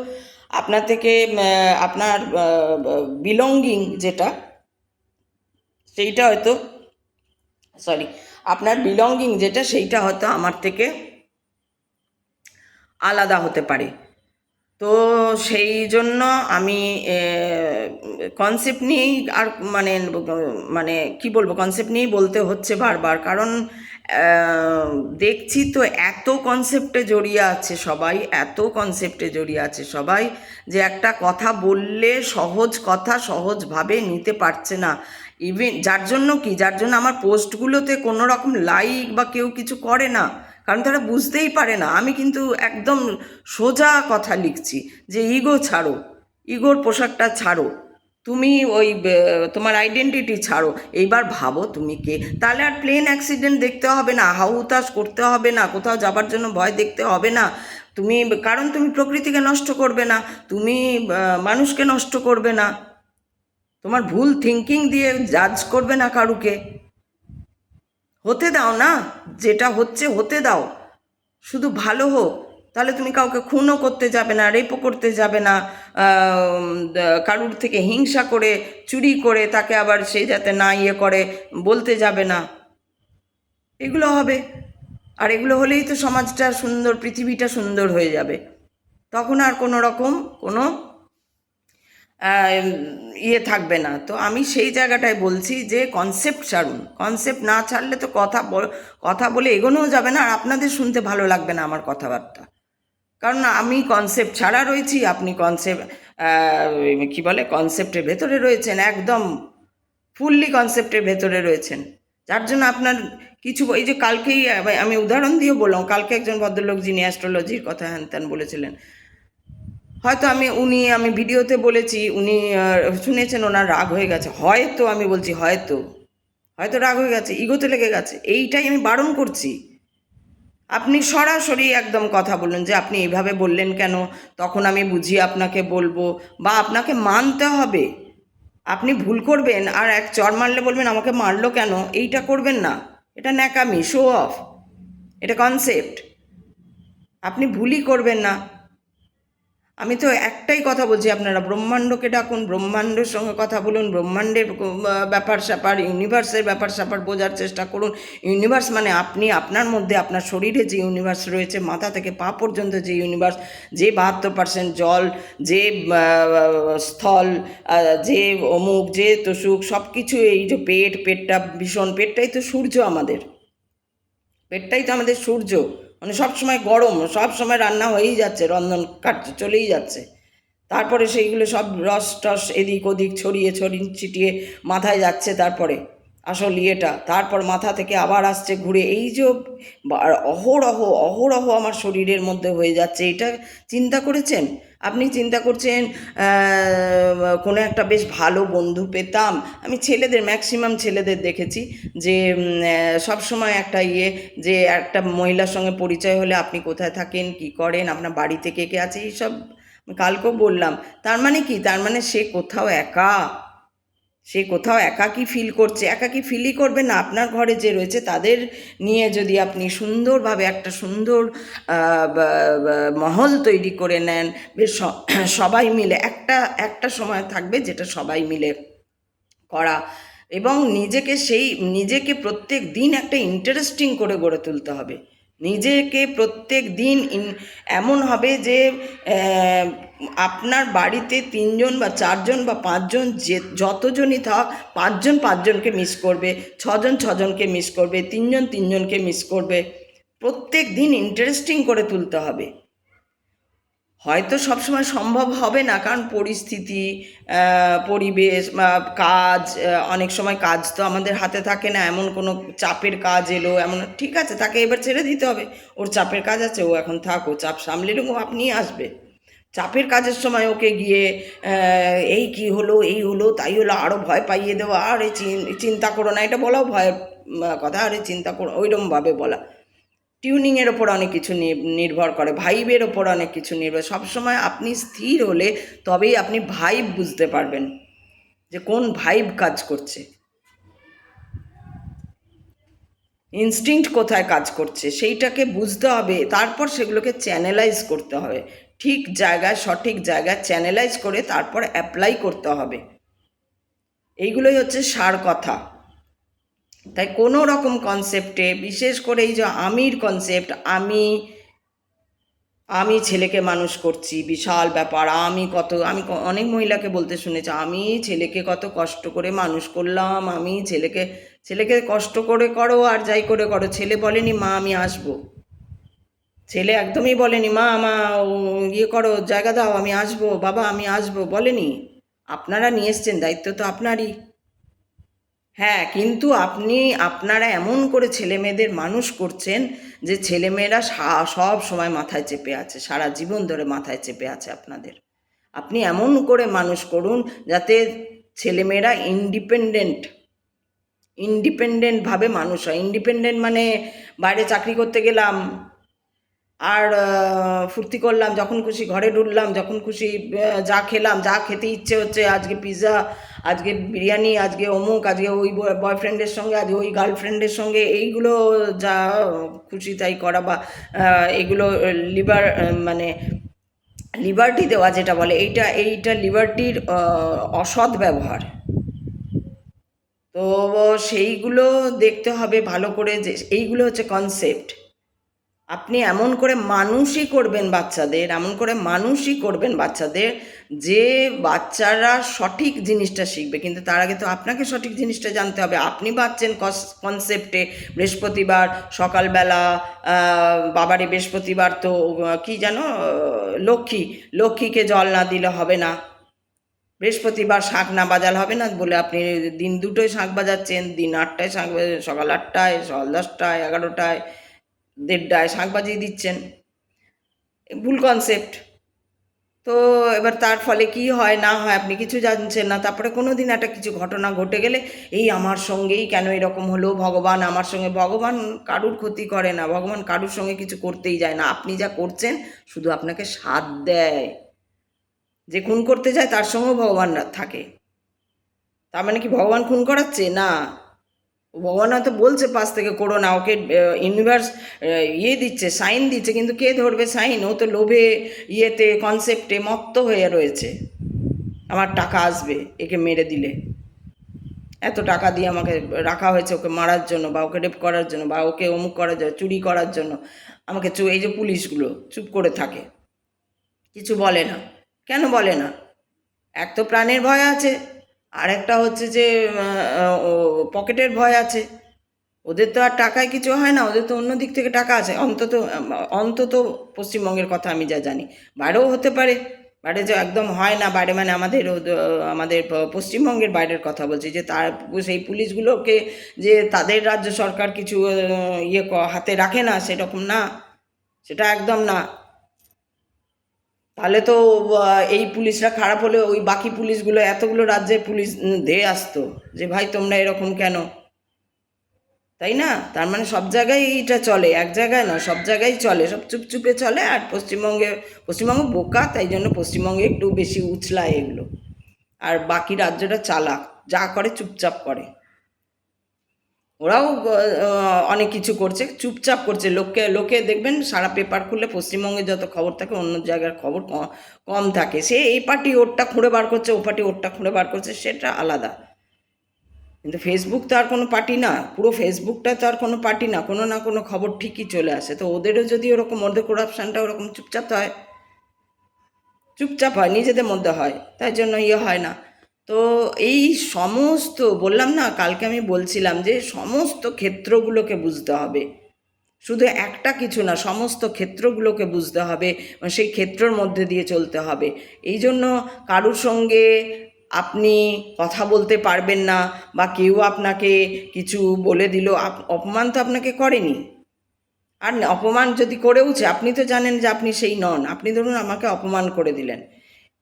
আপনার থেকে আপনার বিলঙ্গিং যেটা, সেইটা হয়তো, সরি, আপনার বিলঙ্গিং যেটা সেইটা হয়তো আমার থেকে আলাদা হতে পারে। তো সেই জন্য আমি কনসেপ্ট নিয়েই আর মানে মানে কি বলবো, কনসেপ্ট নিয়েই বলতে হচ্ছে বারবার, কারণ দেখছি তো এত কনসেপ্টে জড়িয়ে আছে সবাই, এত কনসেপ্টে জড়িয়ে আছে সবাই, যে একটা কথা বললে সহজ কথা সহজভাবে নিতে পারছে না। ইভেন যার জন্য আমার পোস্টগুলোতে কোনো রকম লাইক বা কেউ কিছু করে না, কারণ তারা বুঝতেই পারে না। আমি কিন্তু একদম সোজা কথা লিখছি যে ইগো ছাড়ো, ইগোর পোশাকটা ছাড়ো, তুমি ওই তোমার আইডেন্টিটি ছাড়ো, এইবার ভাবো তুমি কে। তাহলে আর প্লেন অ্যাক্সিডেন্ট দেখতে হবে না, হাউতাস করতে হবে না, কোথাও যাবার জন্য ভয় দেখতে হবে না তুমি, কারণ তুমি প্রকৃতিকে নষ্ট করবে না, তুমি মানুষকে নষ্ট করবে না, তোমার ভুল থিঙ্কিং দিয়ে জাজ করবে না কারুকে। হতে দাও না, যেটা হচ্ছে হতে দাও, শুধু ভালো হোক। তাহলে তুমি কাউকে খুনও করতে যাবে না, রেপও করতে যাবে না, কারুর থেকে হিংসা করে চুরি করে তাকে আবার সে যাতে না ইয়ে করে বলতে যাবে না। এগুলো হবে, আর এগুলো হলেই তো সমাজটা সুন্দর, পৃথিবীটা সুন্দর হয়ে যাবে। তখন আর কোনো রকম কোনো ইয়ে থাকবে না। তো আমি সেই জায়গাটায় বলছি যে কনসেপ্ট ছাড়ুন, কনসেপ্ট না ছাড়লে তো কথা বলে এগোনোও যাবে না, আর আপনাদের শুনতে ভালো লাগবে না আমার কথাবার্তা, কারণ আমি কনসেপ্ট ছাড়া রয়েছি, আপনি কনসেপ্ট কী বলে কনসেপ্টের ভেতরে রয়েছেন, একদম ফুললি কনসেপ্টের ভেতরে রয়েছেন। যার জন্য আপনার কিছু, এই যে কালকেই আমি উদাহরণ দিয়ে বললাম, কালকে একজন ভদ্রলোক যিনি অ্যাস্ট্রোলজির কথা হ্যান ত্যান বলেছিলেন, হয়তো আমি ভিডিওতে বলেছি, উনি শুনেছেন, ওনার রাগ হয়ে গেছে, হয়তো আমি বলছি হয়তো রাগ হয়ে গেছে, ইগোতে লেগে গেছে, এইটাই আমি বারণ করছি। আপনি সরাসরি একদম কথা বলুন যে আপনি এইভাবে বললেন কেন, তখন আমি বুঝিয়ে আপনাকে বলবো, বা আপনাকে মানতে হবে। আপনি ভুল করবেন আর এক চর মারলে বলবেন আমাকে মারলো কেন, এইটা করবেন না, এটা ন্যাকামি, শো অফ, এটা কনসেপ্ট, আপনি ভুলই করবেন না। আমি তো একটাই কথা বলছি, আপনারা ব্রহ্মাণ্ডকে ডাকুন, ব্রহ্মাণ্ডের সঙ্গে কথা বলুন, ব্রহ্মাণ্ডের ব্যাপার স্যাপার, ইউনিভার্সের ব্যাপার স্যাপার বোঝার চেষ্টা করুন। ইউনিভার্স মানে আপনি, আপনার মধ্যে, আপনার শরীরে যে ইউনিভার্স রয়েছে, মাথা থেকে পা পর্যন্ত যে ইউনিভার্স, যে 72% জল, যে স্থল, যে অমুক, যে তসুক, সব কিছু, এই যে পেটটা ভীষণ, পেটটাই তো সূর্য আমাদের, পেটটাই তো আমাদের সূর্য, মানে সবসময় গরম, সব সময় রান্না হয়েই যাচ্ছে, রন্ধন কাট চলেই যাচ্ছে, তারপরে সেইগুলো সব রস টস এদিক ওদিক ছড়িয়ে ছিটিয়ে মাথায় যাচ্ছে, তারপরে আসল ইয়েটা, তারপর মাথা থেকে আবার আসছে ঘুরে, এই যে অহরহ আমার শরীরের মধ্যে হয়ে যাচ্ছে, এটা চিন্তা করেছেন? আপনি চিন্তা করছেন কোনো একটা বেশ ভালো বন্ধু পেতাম, আমি ছেলেদের, ম্যাক্সিমাম ছেলেদের দেখেছি যে সব সময় একটা যে একটা মহিলার সঙ্গে পরিচয় হলে আপনি কোথায় থাকেন, কি করেন, আপনার বাড়িতে কে কে আছে, এইসব কালকেও বললাম। তার মানে কি, তার মানে সে কোথাও একাকী ফিল করছে। একাকী ফিলই করবে না, আপনার ঘরে যে রয়েছে তাদের নিয়ে যদি আপনি সুন্দরভাবে একটা সুন্দর মহল তৈরি করে নেন, বেশ সবাই মিলে, একটা সময় থাকবে যেটা সবাই মিলে করা, এবং নিজেকে প্রত্যেক দিন একটা ইন্টারেস্টিং করে গড়ে তুলতে হবে। নিজেকে প্রত্যেক দিন এমন হবে যে আপনার বাড়িতে 3 জন বা 4 জন বা 5 জন, যে যতজনই থাক, 5 জন 5 জনকে মিস করবে, 6 জন 6 জনকে মিস করবে, 3 জন 3 জনকে মিস করবে। প্রত্যেক দিন ইন্টারেস্টিং করে তুলতে হবে। হয়তো সবসময় সম্ভব হবে না, কারণ পরিস্থিতি, পরিবেশ বা কাজ, অনেক সময় কাজ তো আমাদের হাতে থাকে না, এমন কোনো চাপের কাজ এলো, এমন ঠিক আছে তাকে এবার ছেড়ে দিতে হবে, ওর চাপের কাজ আছে, ও এখন থাক, ও চাপ সামলে নেবো, আপনিই আসবে। চাপের কাজের সময় ওকে গিয়ে এই কি হলো, এই হলো, তাই হলো, আরও ভয় পাইয়ে দেওয়া, আরে চিন্তা করো না, এটা বলাও ভয়ের কথা, আরে চিন্তা করো, ওইরকমভাবে বলা। টিউনিংয়ের ওপর অনেক কিছু নির্ভর করে, ভাইবের ওপর অনেক কিছু নির্ভর। সবসময় আপনি স্থির হলে তবেই আপনি ভাইব বুঝতে পারবেন যে কোন ভাইব কাজ করছে, ইনস্টিংক্ট কোথায় কাজ করছে, সেইটাকে বুঝতে হবে, তারপর সেগুলোকে চ্যানেলাইজ করতে হবে, ঠিক জায়গায় সঠিক জায়গায় চ্যানেলাইজ করে তারপর অ্যাপ্লাই করতে হবে। এইগুলোই হচ্ছে সার কথা। তাই কোনো রকম কনসেপ্টে, বিশেষ করে এই যে আমির কনসেপ্ট, আমি ছেলেকে মানুষ করছি, বিশাল ব্যাপার, আমি অনেক মহিলাকে বলতে শুনেছি, আমি ছেলেকে কত কষ্ট করে মানুষ করলাম, আমি ছেলেকে কষ্ট করে করো আর যাই করে করো, ছেলে বলেনি মা আমি আসবো, ছেলে একদমই বলেনি মা ইয়ে করো, জায়গা দাও, আমি আসবো, বাবা আমি আসবো, বলেনি। আপনারা নিয়ে এসছেন, দায়িত্ব তো আপনারই। হ্যাঁ, কিন্তু আপনারা এমন করে ছেলেমেয়েদের মানুষ করছেন যে ছেলেমেয়েরা সব সময় মাথায় চেপে আছে, সারা জীবন ধরে মাথায় চেপে আছে আপনাদের। আপনি এমন করে মানুষ করুন যাতে ছেলেমেয়েরা ইন্ডিপেন্ডেন্টভাবে মানুষ হয়। ইন্ডিপেন্ডেন্ট মানে বাইরে চাকরি করতে গেলাম আর ফুর্তি করলাম, যখন খুশি ঘরে ঢুকলাম, যখন খুশি যা খেলাম, যা খেতে ইচ্ছে হচ্ছে, আজকে পিৎজা, আজকে বিরিয়ানি, আজকে অমুক, আজকে ওই বয়ফ্রেন্ডের সঙ্গে, আজকে ওই গার্লফ্রেন্ডের সঙ্গে, এইগুলো যা খুশি তাই করা, বা এগুলো মানে লিবার্টি দেওয়া যেটা বলে, এইটা লিবার্টির অসৎ ব্যবহার। তো সেইগুলো দেখতে হবে ভালো করে, যে এইগুলো হচ্ছে কনসেপ্ট। আপনি এমন করে মানুষই করবেন বাচ্চাদের যে বাচ্চারা সঠিক জিনিসটা শিখবে। কিন্তু তার আগে তো আপনাকে সঠিক জিনিসটা জানতে হবে। আপনি বাচ্চেন কনসেপ্টে, বৃহস্পতিবার সকালবেলা, বাবারে বৃহস্পতিবার তো কি যেন, লক্ষ্মীকে জল না দিলে হবে না, বৃহস্পতিবার শাঁখ না বাজালে হবে না বলে আপনি দিন দুটোয় শাঁখ বাজাচ্ছেন, দিন 8টায় শাঁখ, সকাল 8টায়, সকাল 10টায়, 11টায়, 1:30টায় শাঁখ বাজিয়ে দিচ্ছেন। ভুল কনসেপ্ট। তো এবার তার ফলে কি হয় না হয় আপনি কিছু জানছেন না। তারপরে কোনো দিন একটা কিছু ঘটনা ঘটে গেলে এই আমার সঙ্গেই কেন এরকম হলো, ভগবান আমার সঙ্গে, ভগবান কারুর ক্ষতি করে না, ভগবান কারুর সঙ্গে কিছু করতেই যায় না। আপনি যা করছেন শুধু আপনাকে সাথ দেয়। যে খুন করতে যায় তার সঙ্গেও ভগবান থাকে, তার মানে কি ভগবান খুন করাচ্ছে না? ভগবান হয়তো বলছে পাশ থেকে করো না, ওকে ইউনিভার্স দিচ্ছে, সাইন দিচ্ছে, কিন্তু কে ধরবে সাইন? ও তো লোভে, কনসেপ্টে মত্ত হয়ে রয়েছে। আমার টাকা আসবে একে মেরে দিলে, এত টাকা দিয়ে আমাকে রাখা হয়েছে ওকে মারার জন্য, বা ওকে রেপ করার জন্য, বা ওকে অমুক করার জন্য, চুরি করার জন্য আমাকে। এই যে পুলিশগুলো চুপ করে থাকে, কিছু বলে না, কেন বলে না? এক তো প্রাণের ভয় আছে, আর একটা হচ্ছে যে পকেটের ভয় আছে। ওদের তো আর টাকায় কিছু হয় না, ওদের তো অন্য দিক থেকে টাকা আছে, অন্তত পশ্চিমবঙ্গের কথা আমি যা জানি। বাইরেও হতে পারে, বাইরে যে একদম হয় না, বাইরে মানে আমাদের পশ্চিমবঙ্গের বাইরের কথা বলছি, যে তার সেই পুলিশগুলোকে যে তাদের রাজ্য সরকার কিছু হাতে রাখে না, সেরকম না, সেটা একদম না। তাহলে তো এই পুলিশরা খারাপ হলে ওই বাকি পুলিশগুলো, এতগুলো রাজ্যের পুলিশ ধেয়ে আসতো যে ভাই তোমরা এরকম কেন, তাই না? তার মানে সব জায়গায় এইটা চলে, এক জায়গায় না, সব জায়গায় চলে, সব চুপচুপে চলে। আর পশ্চিমবঙ্গ বোকা, তাই জন্য পশ্চিমবঙ্গে একটু বেশি উছলায় এগুলো, আর বাকি রাজ্যটা চালাক, যা করে চুপচাপ করে। ওরাও অনেক কিছু করছে, চুপচাপ করছে। লোকে দেখবেন সারা পেপার খুললে পশ্চিমবঙ্গে যত খবর থাকে অন্য জায়গার খবর কম থাকে। সে এই পার্টি ওরটা খুঁড়ে বার করছে, ও পার্টি ওরটা খুঁড়ে বার করছে, সেটা আলাদা। কিন্তু ফেসবুক তো আর কোনো পার্টি না, পুরো ফেসবুকটা তো আর কোনো পার্টি না, কোনো না কোনো খবর ঠিকই চলে আসে। তো ওদেরও যদি ওরকম, ওদের করাপশানটা ওরকম চুপচাপ হয়, নিজেদের মধ্যে হয়, তাই জন্য হয় না। তো এই সমস্ত বললাম না, কালকে আমি বলছিলাম যে সমস্ত ক্ষেত্রগুলোকে বুঝতে হবে, শুধু একটা কিছু না, সমস্ত ক্ষেত্রগুলোকে বুঝতে হবে, সেই ক্ষেত্রের মধ্যে দিয়ে চলতে হবে। এই জন্য কারুর সঙ্গে আপনি কথা বলতে পারবেন না, বা কেউ আপনাকে কিছু বলে দিল, অপমান তো আপনাকে করেনি। আর অপমান যদি করেওছে, আপনি তো জানেন যে আপনি সেই নন। আপনি ধরুন আমাকে অপমান করে দিলেন,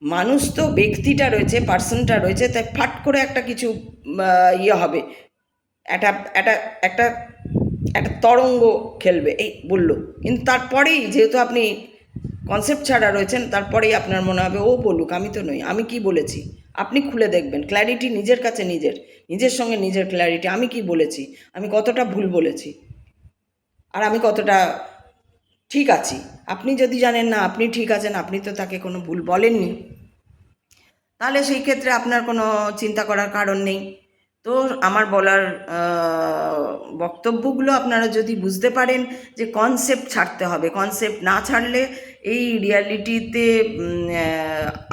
মানুষ তো ব্যক্তিটা রয়েছে, পার্সনটা রয়েছে, তাই ফাট করে একটা কিছু ইয়ে হবে, একটা একটা একটা একটা তরঙ্গ খেলবে, এই বললো, কিন্তু তারপরেই যেহেতু আপনি কনসেপ্ট ছাড়া রয়েছেন, তারপরেই আপনার মনে হবে ও বলুক, আমি তো নই, আমি কি বলেছি। আপনি খুলে দেখবেন, ক্ল্যারিটি নিজের কাছে, নিজের সঙ্গে নিজের ক্ল্যারিটি, আমি কি বলেছি, আমি কতটা ভুল বলেছি, আর আমি কতটা ঠিক আছি। আপনি যদি জানেন না আপনি ঠিক আছেন, আপনি তো তাকে কোনো ভুল বলেননি, তাহলে সেই ক্ষেত্রে আপনার কোনো চিন্তা করার কারণ নেই। তো আমার বলার বক্তব্যগুলো আপনারা যদি বুঝতে পারেন যে কনসেপ্ট ছাড়তে হবে, কনসেপ্ট না ছাড়লে এই রিয়ালিটিতে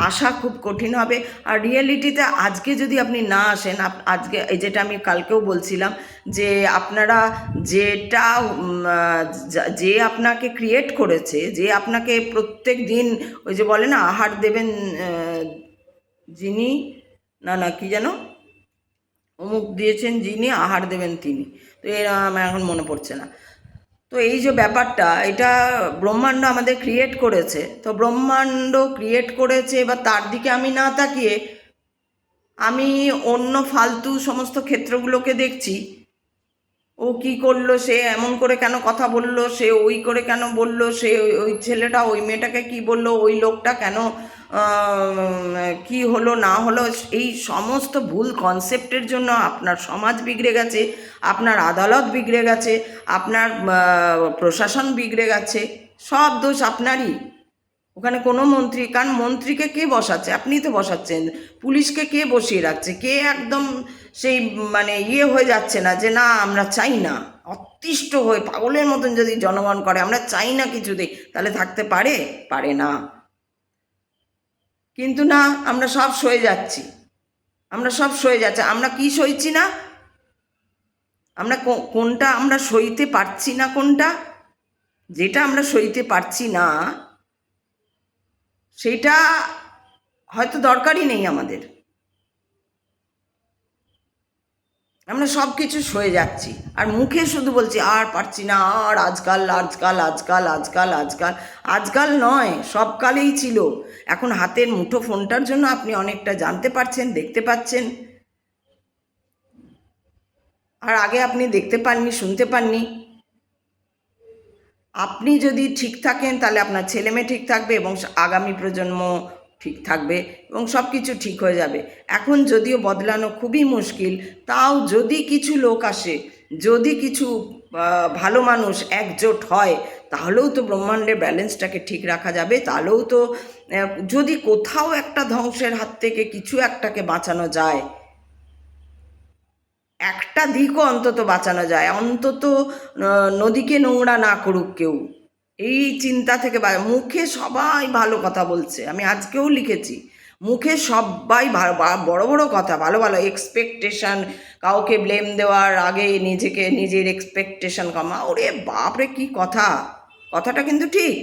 আসা খুব কঠিন হবে। আর রিয়ালিটিতে আজকে যদি আপনি না আসেন, আজকে এই যেটা আমি কালকেও বলছিলাম, যে আপনারা যেটা যে আপনাকে ক্রিয়েট করেছে, যে আপনাকে প্রত্যেক দিন ওই যে বলে না আহার দেবেন যিনি, না না কি যেন, অমুক দিয়েছেন যিনি আহার দেবেন তিনি, তো এরা আমার এখন মনে পড়ছে না। তো এই যে ব্যাপারটা, এটা ব্রহ্মাণ্ড আমাদের ক্রিয়েট করেছে, তো ব্রহ্মাণ্ড ক্রিয়েট করেছে, এবার তার দিকে আমি না তাকিয়ে আমি অন্য ফালতু সমস্ত ক্ষেত্রগুলোকে দেখছি। ও কি করলো, সে এমন করে কেন কথা বললো, সে ওই করে কেন বললো, সে ওই ছেলেটা ওই মেয়েটাকে কি বললো, ওই লোকটা কেন কি হলো না হলো, এই সমস্ত ভুল কনসেপ্টের জন্য আপনার সমাজ বিগড়ে গেছে, আপনার আদালত বিগড়ে গেছে, আপনার প্রশাসন বিগড়ে গেছে, সব দোষ আপনারই। ওখানে কোনো মন্ত্রী, কারণ মন্ত্রীকে কে বসাচ্ছে, আপনিই তো বসাচ্ছেন। পুলিশকে কে বসিয়ে রাখছে, কে একদম সেই মানে ইয়ে হয়ে যাচ্ছে না যে না আমরা চাই না, অতিষ্ঠ হয়ে পাগলের মতন যদি জনগণ করে আমরা চাই না কিছুতেই, তাহলে থাকতে পারে? পারে না। কিন্তু না, আমরা সব সয়ে যাচ্ছি, আমরা সব সয়ে যাচ্ছে। আমরা কি সইছি না, আমরা কোনটা আমরা সইতে পারছি না, কোনটা যেটা আমরা সইতে পারছি না সেইটা হয়তো দরকারই নেই আমাদের, আমরা সব কিছু সয়ে যাচ্ছি, আর মুখে শুধু বলছি আর পারছি না, আর আজকাল আজকাল আজকাল আজকাল আজকাল আজকাল নয়, সব কালেই ছিল। এখন হাতের মুঠো ফোনটার জন্য আপনি অনেকটা জানতে পারছেন, দেখতে পাচ্ছেন, আর আগে আপনি দেখতে পাননি, শুনতে পাননি। আপনি যদি ঠিক থাকেন তাহলে আপনার ছেলেমেয়ে ঠিক থাকবে, এবং আগামী প্রজন্ম ঠিক থাকবে, এবং সব কিছু ঠিক হয়ে যাবে। এখন যদিও বদলানো খুবই মুশকিল, তাও যদি কিছু লোক আসে, যদি কিছু ভালো মানুষ একজোট হয়, তাহলেও তো ব্রহ্মাণ্ডের ব্যালেন্সটাকে ঠিক রাখা যাবে, তাহলেও তো যদি কোথাও একটা ধ্বংসের হাত থেকে কিছু একটাকে বাঁচানো যায়, একটা দিকও অন্তত বাঁচানো যায়, অন্তত নদীকে নোংরা না করুক কেউ, এই চিন্তা থেকে। মুখে সবাই ভালো কথা বলছে, আমি আজকেও লিখেছি, মুখে সবাই বড় বড় কথা, ভালো ভালো এক্সপেকটেশন, কাউকে ব্লেম দেওয়ার আগে নিজেকে নিজের এক্সপেকটেশন কমা, ওরে বাপরে কি কথা, কথাটা কিন্তু ঠিক।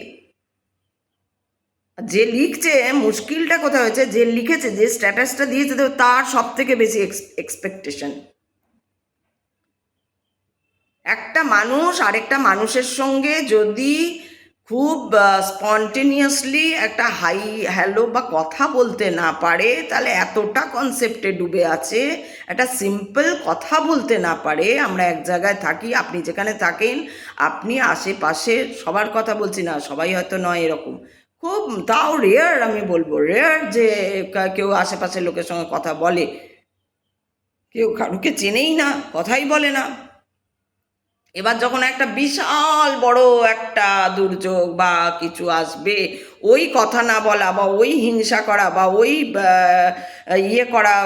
যে লিখছে, মুশকিলটা কোথায় হয়েছে, যে লিখেছে, যে স্ট্যাটাসটা দিয়েছে, তার সব থেকে বেশি এক্সপেকটেশন। একটা মানুষ আরেকটা মানুষের সঙ্গে যদি খুব স্পন্টেনিয়াসলি একটা হাই হ্যালো বা কথা বলতে না পারে, তাহলে এতটা কনসেপ্টে ডুবে আছে, একটা সিম্পল কথা বলতে না পারে। আমরা এক জায়গায় থাকি, আপনি যেখানে থাকেন, আপনি আশেপাশে সবার কথা বলছি না, সবাই হয়তো নয় এরকম, খুব তাও রেয়ার, আমি বলবো রেয়ার যে কেউ আশেপাশের লোকের সঙ্গে কথা বলে, কেউ কারুকে চেনেই না, কথাই বলে না। এবার যখন একটা বিশাল বড় একটা দুর্যোগ বা কিছু আসবে, ওই কথা না বলা বা ওই হিংসা করা বা ওই ইয়ে করা,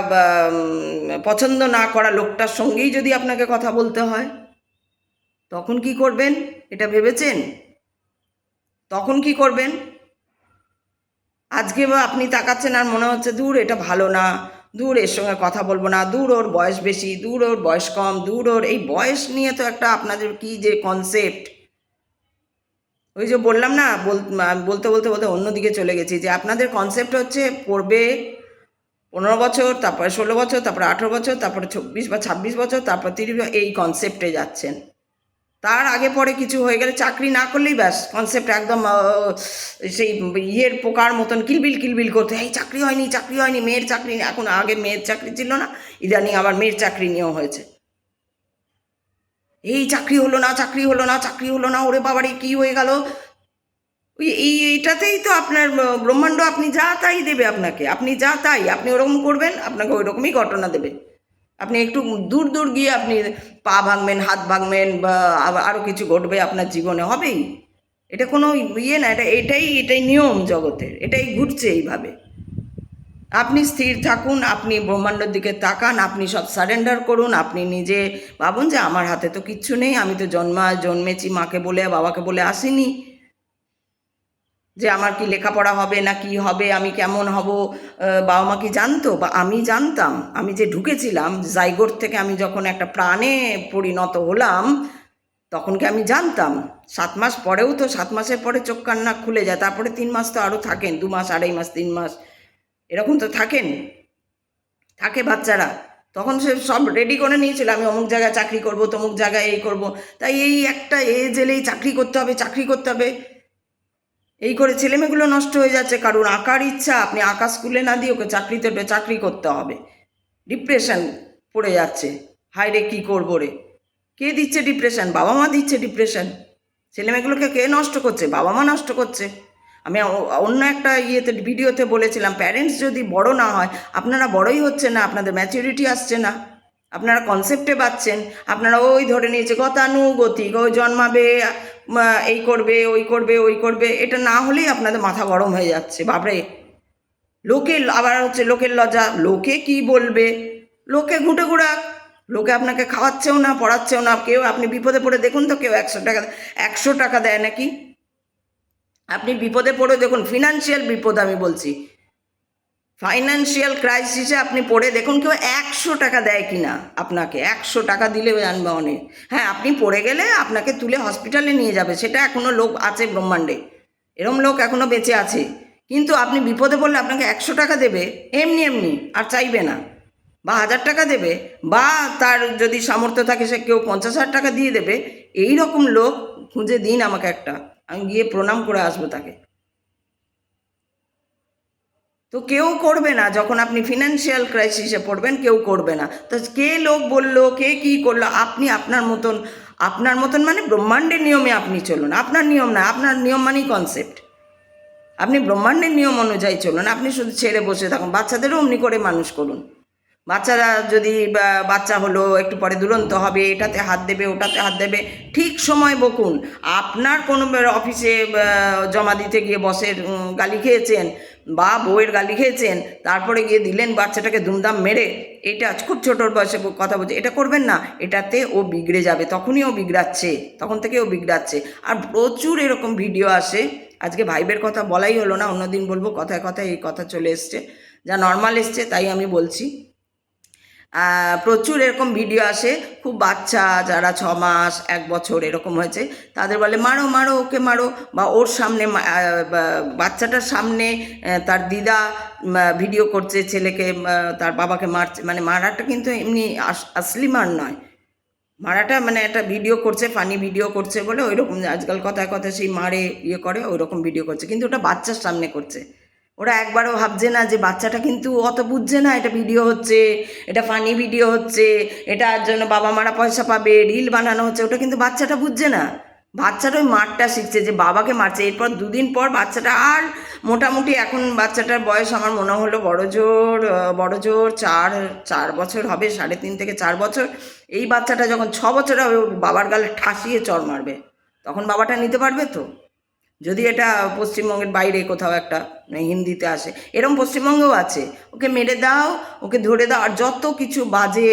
পছন্দ না করা লোকটার সঙ্গেই যদি আপনাকে কথা বলতে হয়, তখন কি করবেন এটা ভেবেছেন? তখন কি করবেন? আজকে বা আপনি তাকাচ্ছেন আর মনে হচ্ছে দূর এটা ভালো না, দূর এর সঙ্গে কথা বলবো না, দূর ওর বয়স বেশি, দূর ওর বয়স কম, দূর ওর, এই বয়স নিয়ে তো একটা আপনাদের কি যে কনসেপ্ট, ওই যে বললাম না, বলতে বলতে বলতে অন্যদিকে চলে গেছি, যে আপনাদের কনসেপ্ট হচ্ছে পড়বে 15 বছর, তারপরে 16 বছর, তারপরে 18 বছর, তারপরে 24 বা 26 বছর, তারপর 30, এই কনসেপ্টে যাচ্ছেন। তার আগে পরে কিছু হয়ে গেলে চাকরি না করলেই ব্যাস কনসেপ্ট একদম সেই ইয়ের পোকার মতন কিলবিল কিলবিল করতে, এই চাকরি হয়নি, চাকরি হয়নি, মেয়ের চাকরি নেই। এখন আগে মেয়ের চাকরি ছিল না, ইদানিং আবার মেয়ের চাকরি নিয়েও হয়েছে। এই চাকরি হলো না, চাকরি হলো না, চাকরি হলো না, ওরে বাবারে কি হয়ে গেল। এইটাতেই তো আপনার ব্রহ্মাণ্ড আপনি যা তাই দেবে আপনাকে, আপনি যা তাই আপনি ওরকম করবেন, আপনাকে ওই রকমই ঘটনা দেবে। আপনি একটু দূর দূর গিয়ে আপনি পা ভাঙবেন, হাত ভাঙবেন, বা আরও কিছু ঘটবে আপনার জীবনে, হবেই। এটা কোনো ইয়ে না, এটাই নিয়ম জগতের, এটাই ঘুরছে এইভাবে। আপনি স্থির থাকুন, আপনি ব্রহ্মাণ্ডের দিকে তাকান, আপনি সব সারেন্ডার করুন। আপনি নিজে ভাবুন যে আমার হাতে তো কিচ্ছু নেই, আমি তো জন্মেছি মাকে বলে বাবাকে বলে আসিনি যে আমার কি লেখাপড়া হবে না কি হবে, আমি কেমন হব। বাবা মা কি জানতো, বা আমি জানতাম? আমি যে ঢুকেছিলাম জাইগোট থেকে, আমি যখন একটা প্রাণে পরিণত হলাম, তখন কি আমি জানতাম? 7 মাস পরেও তো, 7 মাসের পরে চোখ কান নাক খুলে যায়, তারপরে 3 মাস তো আরও থাকেন, 2 মাস, 2.5 মাস, 3 মাস, এরকম তো থাকে বাচ্চারা। তখন সে সব রেডি করে নিয়েছিল, আমি অমুক জায়গায় চাকরি করব, তমুক জায়গায় এই করব। তাই এই একটা এজ এলেই চাকরি করতে হবে, চাকরি করতে হবে, এই করে ছেলেমেয়েগুলো নষ্ট হয়ে যাচ্ছে। কারণ আঁকার ইচ্ছা, আপনি আঁকা স্কুলে না দিয়ে ওকে চাকরি করতে হবে, ডিপ্রেশন পড়ে যাচ্ছে। হায় রে, কী করবো রে। কে দিচ্ছে ডিপ্রেশন? বাবা মা দিচ্ছে ডিপ্রেশন। ছেলেমেয়েগুলোকে কে নষ্ট করছে? বাবা মা নষ্ট করছে। আমি অন্য একটা ভিডিওতে বলেছিলাম, প্যারেন্টস যদি বড় না হয়, আপনারা বড়ই হচ্ছে না, আপনাদের ম্যাচুরিটি আসছে না, আপনারা কনসেপ্টে পাচ্ছেন, আপনারা ওই ধরে নিয়েছে গতানুগতিক, ওই জন্মাবে, এই করবে, ওই করবে, ওই করবে। এটা না হলেই আপনাদের মাথা গরম হয়ে যাচ্ছে। বাপরে, আবার হচ্ছে লোকের লজ্জা, লোকে কি বলবে, লোকে ঘুঁটে ঘুরাক, লোকে আপনাকে খাওয়াচ্ছেও না, পড়াচ্ছেও না। কেউ, আপনি বিপদে পড়ে দেখুন তো, কেউ 100 টাকা দেয় নাকি? আপনি বিপদে পড়ে দেখুন, ফিনান্সিয়াল বিপদ আমি বলছি, ফাইন্যান্সিয়াল ক্রাইসিসে আপনি পড়ে দেখুন, কেউ 100 টাকা দেয় কি না আপনাকে? 100 টাকা দিলে জানবে অনেক। হ্যাঁ, আপনি পড়ে গেলে আপনাকে তুলে হসপিটালে নিয়ে যাবে, সেটা এখনও লোক আছে ব্রহ্মাণ্ডে, এরম লোক এখনও বেঁচে আছে। কিন্তু আপনি বিপদে পড়লে আপনাকে 100 টাকা দেবে এমনি এমনি, আর চাইবে না। বা 1000 টাকা দেবে, বা তার যদি সামর্থ্য থাকে সে কেউ 50,000 টাকা দিয়ে দেবে। এই রকম লোক খুঁজে দিন আমাকে একটা, আমি গিয়ে প্রণাম করে আসবো তাকে। তো কেউ করবে না, যখন আপনি ফিনান্সিয়াল ক্রাইসিসে পড়বেন কেউ করবে না। তো কে লোক বললো, কে কী করলো, আপনি আপনার মতন মানে ব্রহ্মাণ্ডের নিয়মে আপনি চলুন। আপনার নিয়ম না, আপনার নিয়ম মানেই কনসেপ্ট। আপনি ব্রহ্মাণ্ডের নিয়ম অনুযায়ী চলুন, আপনি শুধু ছেড়ে বসে থাকুন। বাচ্চাদেরও অমনি করে মানুষ করুন। বাচ্চারা যদি বাচ্চা হলো, একটু পরে দুরন্ত হবে, এটাতে হাত দেবে, ওটাতে হাত দেবে, ঠিক সময় বকুন। আপনার কোনো অফিসে জমা দিতে গিয়ে বসের গালি খেয়েছেন, বা বউয়ের গালি খেয়েছেন, তারপরে গিয়ে দিলেন বাচ্চাটাকে দুমদাম মেরে, এটা খুব ছোটোর বয়সে কথা বলছে, এটা করবেন না। এটাতে ও বিগড়ে যাবে, তখনই ও বিগড়াচ্ছে, তখন থেকে ও বিগড়াচ্ছে। আর প্রচুর এরকম ভিডিও আসে। আজকে ভাইবের কথা বলাই হলো না, অন্যদিন বলবো। কথায় কথায় এই কথা চলে এসছে, যা নর্মাল এসছে তাই আমি বলছি। প্রচুর এরকম ভিডিও আসে, খুব বাচ্চা যারা 6 মাস 1 বছর এরকম হয়েছে, তাদের বলে মারো মারো, ওকে মারো। বা ওর সামনে, বাচ্চাটার সামনে তার দিদা ভিডিও করছে ছেলেকে, তার বাবাকে মারছে। মানে মারাটা কিন্তু এমনি আসলি মার নয়, মারাটা মানে একটা ভিডিও করছে, ফানি ভিডিও করছে বলে ওই রকম আজকাল কথায় কথায় সেই মারে ইয়ে করে, ওই রকম ভিডিও করছে, কিন্তু ওটা বাচ্চার সামনে করছে। ওরা একবারও ভাবছে না যে বাচ্চাটা কিন্তু অত বুঝছে না, এটা ভিডিও হচ্ছে, এটা ফানি ভিডিও হচ্ছে, এটার জন্য বাবা মারা পয়সা পাবে, রিল বানানো হচ্ছে। ওটা কিন্তু বাচ্চাটা বুঝছে না। বাচ্চাটা ওই মারটা শিখছে, যে বাবাকে মারছে। এরপর 2 দিন পর বাচ্চাটা আর মোটামুটি, এখন বাচ্চাটার বয়স আমার মনে হলো বড় জোর 4 বছর হবে, 3.5 থেকে 4 বছর। এই বাচ্চাটা যখন 6 বছর হবে, ওর বাবার গালে ঠাসিয়ে চড় মারবে, তখন বাবাটা নিতে পারবে তো? যদি এটা পশ্চিমবঙ্গের বাইরে কোথাও একটা হিন্দিতে আসে, এরকম পশ্চিমবঙ্গেও আছে। ওকে মেরে দাও, ওকে ধরে দাও, আর যত কিছু বাজে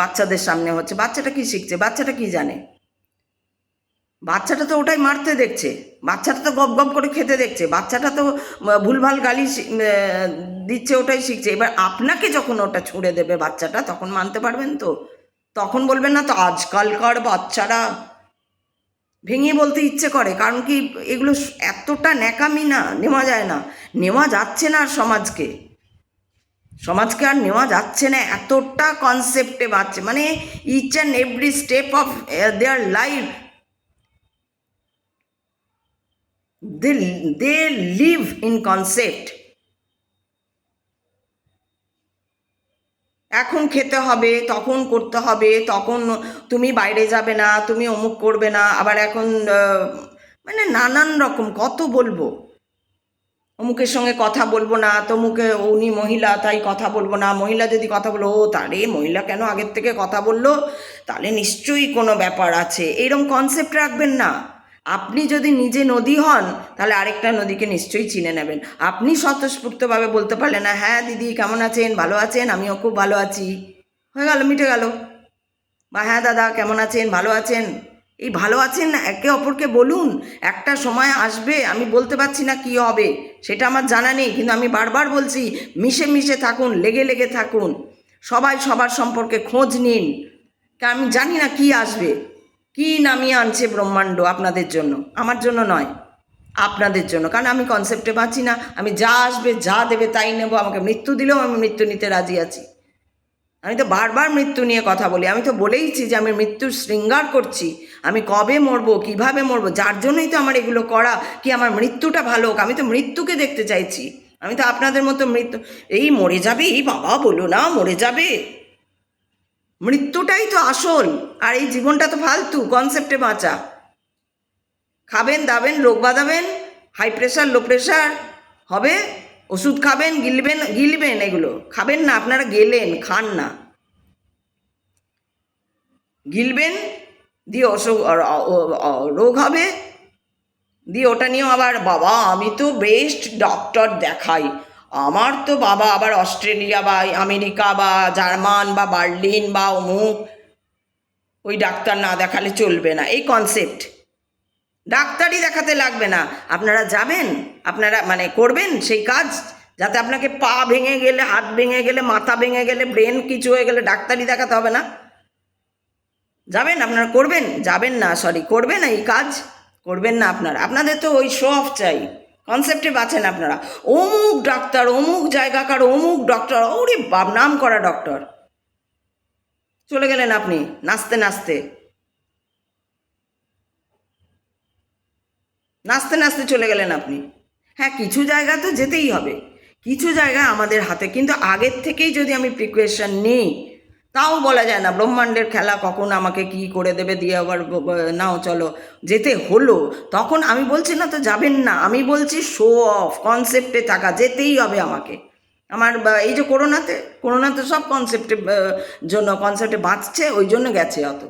বাচ্চাদের সামনে হচ্ছে। বাচ্চাটা কি শিখছে? বাচ্চাটা কি জানে? বাচ্চাটা তো ওটাই মারতে দেখছে, বাচ্চাটা তো গপ গপ করে খেতে দেখছে, বাচ্চাটা তো ভুলভাল গালি দিচ্ছে, ওটাই শিখছে। এবার আপনাকে যখন ওটা ছুঁড়ে দেবে বাচ্চাটা, তখন মানতে পারবেন তো? তখন বলবেন না তো আজকালকার বাচ্চারা ভেঙে বলতে ইচ্ছে করে, কারণ কি এগুলো এতটা ন্যাকামি না, নেওয়া যায় না, নেওয়া যাচ্ছে না আর সমাজকে আর নেওয়া যাচ্ছে না, এতটা কনসেপ্টে বাঁচছে, মানে each and every step of their life they live in concept. এখন খেতে হবে, তখন করতে হবে, তখন তুমি বাইরে যাবে না, তুমি অমুক করবে না, আবার এখন মানে নানান রকম কত বলবো, অমুকের সঙ্গে কথা বলবো না, তমুকে উনি মহিলা তাই কথা বলবো না, মহিলা যদি কথা বলো, ও তারে মহিলা কেন আগের থেকে কথা বললো, তাহলে নিশ্চয়ই কোনো ব্যাপার আছে, এইরকম কনসেপ্ট রাখবেন না। আপনি যদি নিজে নদী হন, তাহলে আরেকটা নদীকে নিশ্চয়ই চিনে নেবেন। আপনি স্বতঃস্ফূর্তভাবে বলতে পারলেন না, হ্যাঁ দিদি কেমন আছেন, ভালো আছেন, আমিও খুব ভালো আছি, হয়ে গেল, মিটে গেল। বা হ্যাঁ দাদা কেমন আছেন, ভালো আছেন, এই ভালো আছেন একে অপরকে বলুন। একটা সময় আসবে, আমি বলতে পারছি না কি হবে, সেটা আমার জানা নেই, কিন্তু আমি বারবার বলছি, মিশে মিশে থাকুন, লেগে লেগে থাকুন, সবাই সবার সম্পর্কে খোঁজ নিন। কারণ আমি জানি না কি আসবে, কি নামিয়ে আনছে ব্রহ্মাণ্ড আপনাদের জন্য, আমার জন্য নয়, আপনাদের জন্য। কারণ আমি কনসেপ্টে বাঁচি না, আমি যা আসবে যা দেবে তাই নেব, আমাকে মৃত্যু দিলেও আমি মৃত্যু নিতে রাজি আছি। আমি তো বারবার মৃত্যু নিয়ে কথা বলি, আমি তো বলেইছি যে আমি মৃত্যুর শৃঙ্গার করছি, আমি কবে মরবো, কিভাবে মরবো, যার জন্যই তো আমার এগুলো করা, কি আমার মৃত্যুটা ভালো হোক, আমি তো মৃত্যুকে দেখতে চাইছি। আমি তো আপনাদের মতো মৃত্যু, এই মরে যাবে, এই বাবা বলো না মরে যাবে, মৃত্যুটাই তো আসল, আর এই জীবনটা তো ফালতু কনসেপ্টে বাঁচা। খাবেন দাবেন, রোগ বাঁধাবেন, হাই প্রেশার লো প্রেশার হবে, ওষুধ খাবেন, গিলবেন, এগুলো খাবেন না, আপনারা গেলেন, খান না, গিলবেন, দিয়ে অসুখ রোগ হবে, দিয়ে ওটা নিয়েও আবার বাবা আমি তো বেস্ট ডক্টর দেখাই, আমার তো বাবা আবার অস্ট্রেলিয়া বা আমেরিকা বা জার্মান বা বার্লিন বা অমুক, ওই ডাক্তার না দেখালে চলবে না, এই কনসেপ্ট। ডাক্তারই দেখাতে লাগবে না, আপনারা যাবেন, আপনারা মানে করবেন সেই কাজ, যাতে আপনাকে পা ভেঙে গেলে, হাত ভেঙে গেলে, মাথা ভেঙে গেলে, ব্রেন কিছু হয়ে গেলে ডাক্তারই দেখাতে হবে না, যাবেন আপনারা, করবেন, যাবেন না, সরি করবেন এই কাজ, করবেন না আপনারা, আপনাদের তো ওই শো অফ চাই, কনসেপ্টে বাঁচেন আপনারা, অমুক ডাক্তার, অমুক জায়গাকার অমুক ডক্টর, ওরে বাপ নাম করা ডক্টর, চলে গেলেন আপনি নাচতে নাচতে, নাচতে নাচতে চলে গেলেন আপনি। হ্যাঁ কিছু জায়গা তো যেতেই হবে, কিছু জায়গায় আমাদের হাতে, কিন্তু আগের থেকেই যদি আমি প্রিপারেশন নিই, তাও বলা যায় না ব্রহ্মাণ্ডের খেলা কখন আমাকে কি করে দেবে, দিয়ে আবার নাও চলো যেতে হলো, তখন আমি বলছি না তো যাবেন না, আমি বলছি শো অফ কনসেপ্টে থাকা, যেতেই হবে আমাকে। আমার এই যে করোনাতে সব কনসেপ্টে জন্য, কনসেপ্টে বাঁচছে, ওই জন্য গেছে, অত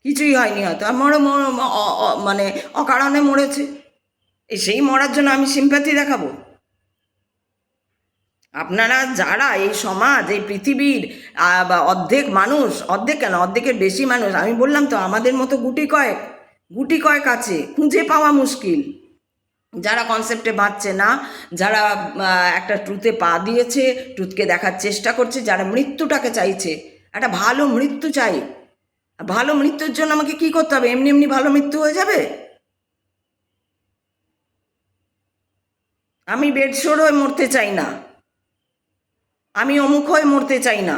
কিছুই হয়নি হয়তো, আর মানে অকারণে মরেছে, সেই মরার জন্য আমি সিম্প্যাথি দেখাবো? আপনারা যারা এই সমাজ, এই পৃথিবীর অর্ধেক মানুষ, অর্ধেক কেন অর্ধেকের বেশি মানুষ, আমি বললাম তো আমাদের মতো গুটি কয়েক আছে, খুঁজে পাওয়া মুশকিল, যারা কনসেপ্টে বাঁচছে না, যারা একটা ট্রুথে পা দিয়েছে, ট্রুথকে দেখার চেষ্টা করছে, যারা মৃত্যুটাকে চাইছে, একটা ভালো মৃত্যু চাই, ভালো মৃত্যুর জন্য আমাকে কি করতে হবে, এমনি এমনি ভালো মৃত্যু হয়ে যাবে? আমি বেডশোর হয়ে মরতে চাই না, আমি অমুক হয়ে মরতে চাই না,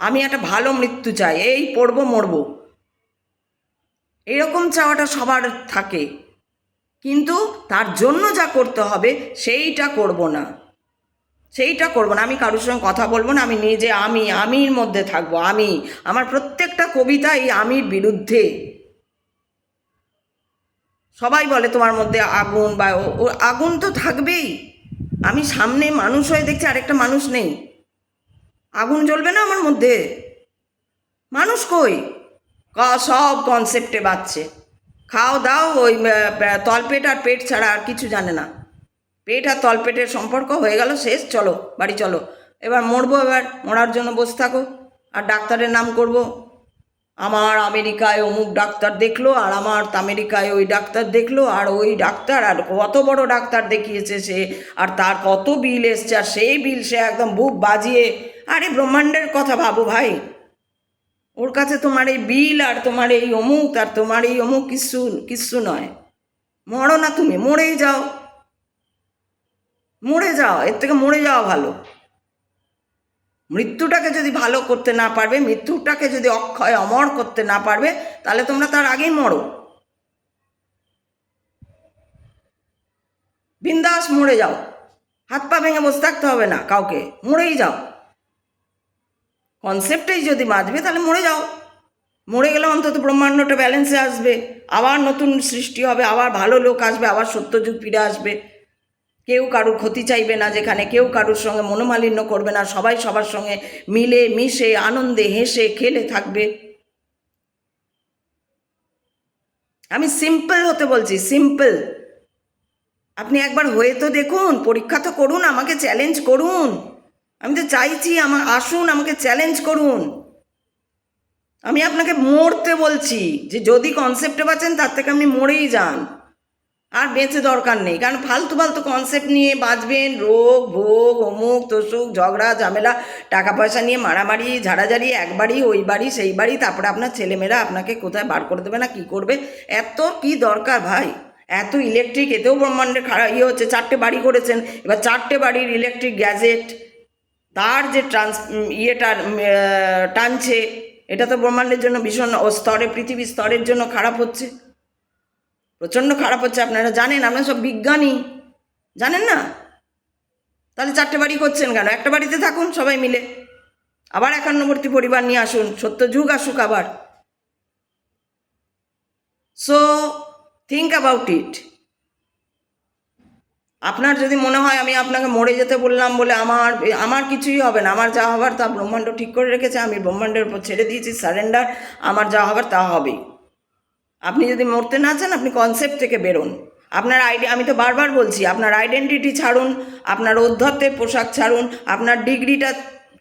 আমি একটা ভালো মৃত্যু চাই, এই পড়বো মরবো, এরকম চাওয়াটা সবার থাকে, কিন্তু তার জন্য যা করতে হবে সেইটা করব না, আমি কারোর সঙ্গে কথা বলবো না, আমি নিজে আমির মধ্যে থাকবো, আমার প্রত্যেকটা কবিতা এই আমির বিরুদ্ধে। সবাই বলে তোমার মধ্যে আগুন, বা ও আগুন তো থাকবেই, আমি সামনে মানুষ হয়ে দেখছি আরেকটা মানুষ নেই, আগুন জ্বলবে না আমার মধ্যে? মানুষ কই? সব কনসেপ্টে বাঁচছে, খাও দাও, ওই তলপেট আর পেট ছাড়া আর কিছু জানে না, পেট আর তলপেটের সম্পর্ক হয়ে গেল, শেষ, চলো বাড়ি চলো, এবার মরবো, এবার মরার জন্য বসে থাকো, আর ডাক্তারের নাম করব, আমার আমেরিকায় অমুক ডাক্তার দেখলো, আর আমার আমেরিকায় ওই ডাক্তার দেখলো, আর ওই ডাক্তার আর কত বড় ডাক্তার দেখিয়েছে সে, আর তার কত বিল এসছে, আর সেই বিল সে একদম বুক বাজিয়ে, আরে ব্রহ্মাণ্ডের কথা ভাবো ভাই, ওর কাছে তোমার এই বিল আর তোমার এই অমুক আর তোমার এই অমুক কিচ্ছু কিচ্ছু নয়। মরো না, তুমি মরেই যাও, মরে যাও, এর থেকে মরে যাওয়া ভালো। মৃত্যুটাকে যদি ভালো করতে না পারবে, মৃত্যুটাকে যদি অক্ষয় অমর করতে না পারবে, তাহলে তোমরা তার আগেই মরো, বিন্দাস মরে যাও। হাত পা ভেঙে বসে থাকতে হবে না কাউকে, মরেই যাও। কনসেপ্টেই যদি বাঁচবে তাহলে মরে যাও। মরে গেলে অন্তত ব্রহ্মাণ্ডটা ব্যালেন্সে আসবে, আবার নতুন সৃষ্টি হবে, আবার ভালো লোক আসবে, আবার সত্যযুগ ফিরে আসবে। কেউ কারুর ক্ষতি চাইবে না, যেখানে কেউ কারুর সঙ্গে মনোমালিন্য করবে না, সবাই সবার সঙ্গে মিলে মিশে আনন্দে হেসে খেলে থাকবে। আমি সিম্পল হতে বলছি, সিম্পল। আপনি একবার হয়ে তো দেখুন, পরীক্ষা তো করুন, আমাকে চ্যালেঞ্জ করুন। আমি তো চাইছি আসুন, আমাকে চ্যালেঞ্জ করুন। আমি আপনাকে মরতে বলছি, যে যদি কনসেপ্টে বাঁচেন তার থেকে আপনি মরেই যান, আর বেঁচে দরকার নেই। কারণ ফালতু ফালতু কনসেপ্ট নিয়ে বাঁচবেন, রোগ ভোগ অমুক তসুক ঝগড়া ঝামেলা, টাকা পয়সা নিয়ে মারামারি ঝাড়াঝাড়ি, একবারই ওই বাড়ি সেই বাড়ি, তারপরে আপনার ছেলেমেয়েরা আপনাকে কোথায় বার করে দেবে না কি করবে, এত কি দরকার ভাই? এত ইলেকট্রিক, এতেও ব্রহ্মাণ্ডের খারাপ হচ্ছে। 4টে বাড়ি করেছেন, এবার 4টে বাড়ির ইলেকট্রিক গ্যাজেট, তার যে টানছে, এটা তো ব্রহ্মাণ্ডের জন্য ভীষণ স্তরে, পৃথিবীর স্তরের জন্য খারাপ হচ্ছে, প্রচণ্ড খারাপ হচ্ছে। আপনারা জানেন, আপনারা সব বিজ্ঞানী, জানেন না? তাহলে 4টে বাড়ি করছেন কেন? একটা বাড়িতে থাকুন সবাই মিলে, আবার একান্নবর্তী পরিবার নিয়ে আসুন, সত্য যুগ আসুক আবার। So think about it. আপনার যদি মনে হয় আমি আপনাকে মরে যেতে বললাম বলে আমার কিছুই হবে না, আমার যা হবার তা ব্রহ্মাণ্ড ঠিক করে রেখেছে, আমি ব্রহ্মাণ্ডের উপর ছেড়ে দিয়েছি, সারেন্ডার, আমার যা হবার তা হবেই। আপনি যদি মরতে না চান, আপনি কনসেপ্ট থেকে বেরোন। আপনার আমি তো বারবার বলছি, আপনার আইডেন্টিটি ছাড়ুন, আপনার ঔদ্ধত্যের পোশাক ছাড়ুন, আপনার ডিগ্রিটা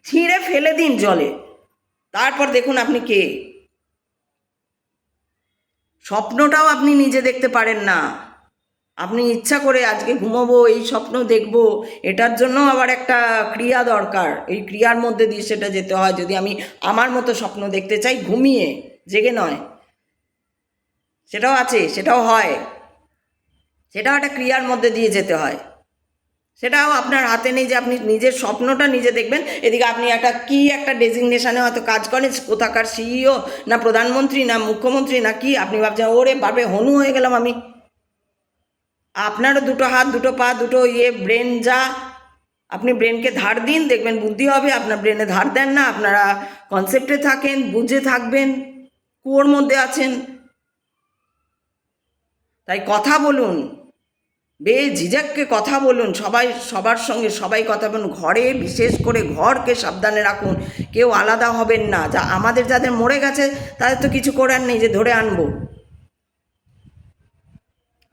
ছিঁড়ে ফেলে দিন জলে, তারপর দেখুন আপনি কে। স্বপ্নটাও আপনি নিজে দেখতে পারেন না। আপনি ইচ্ছা করে আজকে ঘুমোবো, এই স্বপ্ন দেখব, এটার জন্য আবার একটা ক্রিয়া দরকার। এই ক্রিয়ার মধ্যে দিয়ে সেটা যেতে হয়, যদি আমি আমার মতো স্বপ্ন দেখতে চাই, ঘুমিয়ে, জেগে নয়। সেটাও আছে, সেটাও হয়, সেটাও একটা ক্রিয়ার মধ্যে দিয়ে যেতে হয়। সেটাও আপনার হাতে নেই যে আপনি নিজের স্বপ্নটা নিজে দেখবেন। এদিকে আপনি একটা ডেজিগনেশনে হয়তো কাজ করেন, কোথাকার সিইও না প্রধানমন্ত্রী না মুখ্যমন্ত্রী না কি, আপনি ভাবছেন ওরে বাপরে হনু হয়ে গেলাম আমি। আপনারও দুটো হাত দুটো পা দুটো ব্রেন যা, আপনি ব্রেনকে ধার দিন, দেখবেন বুদ্ধি হবে। আপনার ব্রেনে ধার দেন না, আপনারা কনসেপ্টে থাকেন, বুঝে থাকবেন, কুয়োর মধ্যে আছেন। তাই কথা বলুন, বেঝিঝাককে কথা বলুন, সবার সঙ্গে সবাই কথা বলুন। ঘরে বিশেষ করে ঘরকে সাবধানে রাখুন, কেউ আলাদা হবেন না। আমাদের যাদের মরে গেছে তাদের তো কিছু করার নেই যে ধরে আনবো।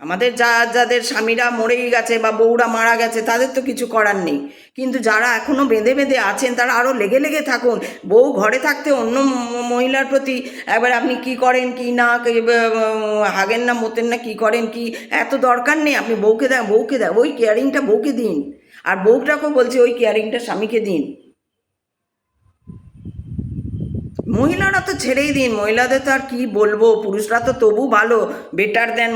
আমাদের যাদের স্বামীরা মরেই গেছে বা বউরা মারা গেছে তাদের তো কিছু করার নেই, কিন্তু যারা এখনও বেঁধে বেঁধে আছেন তারা আরও লেগে লেগে থাকুন। বউ ঘরে থাকতে অন্য মহিলার প্রতি একবার আপনি কি করেন কি না, হাগেন না মতেন না, কি করেন কি, এত দরকার নেই। আপনি বউকে দেন, ওই কেয়ারিংটা বউকে দিন, আর বউটাকেও বলছে ওই কেয়ারিংটা স্বামীকে দিন। মহিলারা তো ছেড়েই দিন, মহিলাদের তো আর কি বলবো, পুরুষরা তো তবু ভালো, বেটার দেন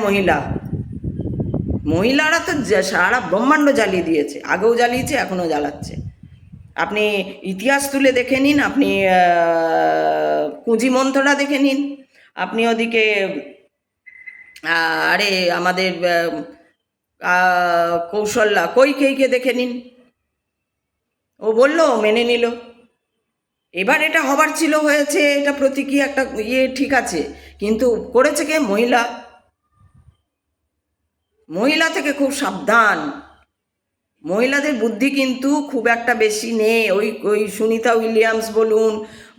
মহিলারা তো সারা ব্রহ্মাণ্ড জ্বালিয়ে দিয়েছে, আগেও জ্বালিয়েছে, এখনও জ্বালাচ্ছে। আপনি ইতিহাস তুলে দেখে নিন, আপনি কুঁজি মন্থরা দেখে নিন, আপনি ওদিকে আরে আমাদের কৌশল্যা কৈকেয়ীকে দেখে নিন। ও বলল, মেনে নিল, এবার এটা হবার ছিল হয়েছে, এটা প্রতীকী একটা ঠিক আছে, কিন্তু করেছে কে? মহিলা থেকে খুব সাবধান। মহিলাদের বুদ্ধি কিন্তু খুব একটা বেশি নেই। ওই সুনিতা উইলিয়ামস বলুন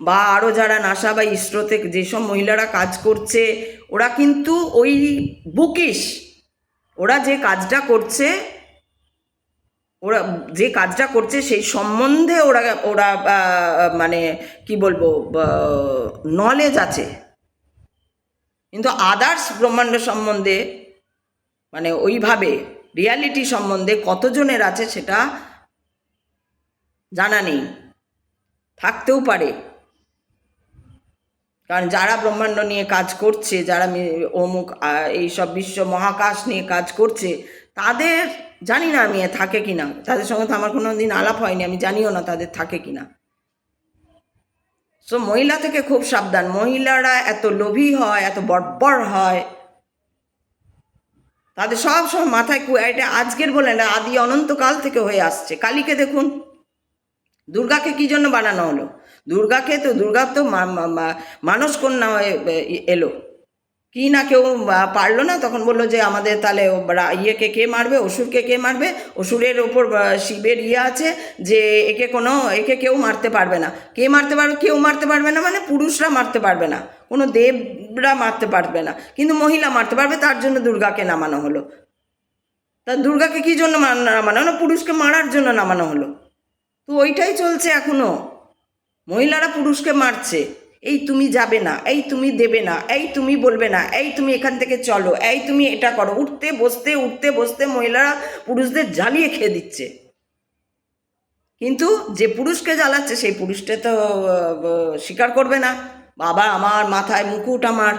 বা আরও যারা নাসা বা ইসরোতে যেসব মহিলারা কাজ করছে, ওরা কিন্তু ওই বুকিশ, ওরা যে কাজটা করছে সেই সম্বন্ধে ওরা মানে কি বলবো, নলেজ আছে, কিন্তু আদার্স ব্রহ্মাণ্ড সম্বন্ধে মানে ওইভাবে রিয়ালিটি সম্বন্ধে কতজনের আছে সেটা জানা নেই, থাকতেও পারে। কারণ যারা ব্রহ্মাণ্ড নিয়ে কাজ করছে, যারা অমুক এইসব বিশ্ব মহাকাশ নিয়ে কাজ করছে, তাদের জানি না আমি থাকে কি না, তাদের সঙ্গে তো আমার কোনো দিন আলাপ হয়নি, আমি জানিও না তাদের থাকে কি না। সো মহিলা থেকে খুব সাবধান। মহিলারা এত লোভী হয়, এত বর্বর হয়, তাদের সব সময় মাথায় এটা আজকের বলে না, আদি অনন্তকাল থেকে হয়ে আসছে। কালীকে দেখুন, দুর্গাকে কি জন্য বানানো হলো? দুর্গা তো মানস কন্যা এলো, কি না কেউ পারলো না, তখন বললো যে আমাদের তাহলে ইয়েকে কে মারবে, অসুরকে কে মারবে, অসুরের ওপর শিবের আছে যে একে কেউ মারতে পারবে না। কে মারতে পারবে? কেউ মারতে পারবে না, মানে পুরুষরা মারতে পারবে না, কোনো দেবরা মারতে পারবে না, কিন্তু মহিলা মারতে পারবে, তার জন্য দুর্গাকে নামানো হলো। তা দুর্গাকে কি জন্য নামানো হলো? পুরুষকে মারার জন্য নামানো হলো। তো ওইটাই চলছে এখনো, মহিলারা পুরুষকে মারছে। এই তুমি যাবে না, এই তুমি দেবে না, এই তুমি বলবে না, এই তুমি এখান থেকে চলো, এই তুমি এটা করো, উঠতে বসতে মহিলারা পুরুষদের জ্বালিয়ে খেয়ে দিচ্ছে। কিন্তু যে পুরুষকে জ্বালাচ্ছে সেই পুরুষটা তো স্বীকার করবে না, বাবা আমার মাথায় মুকুট, আমার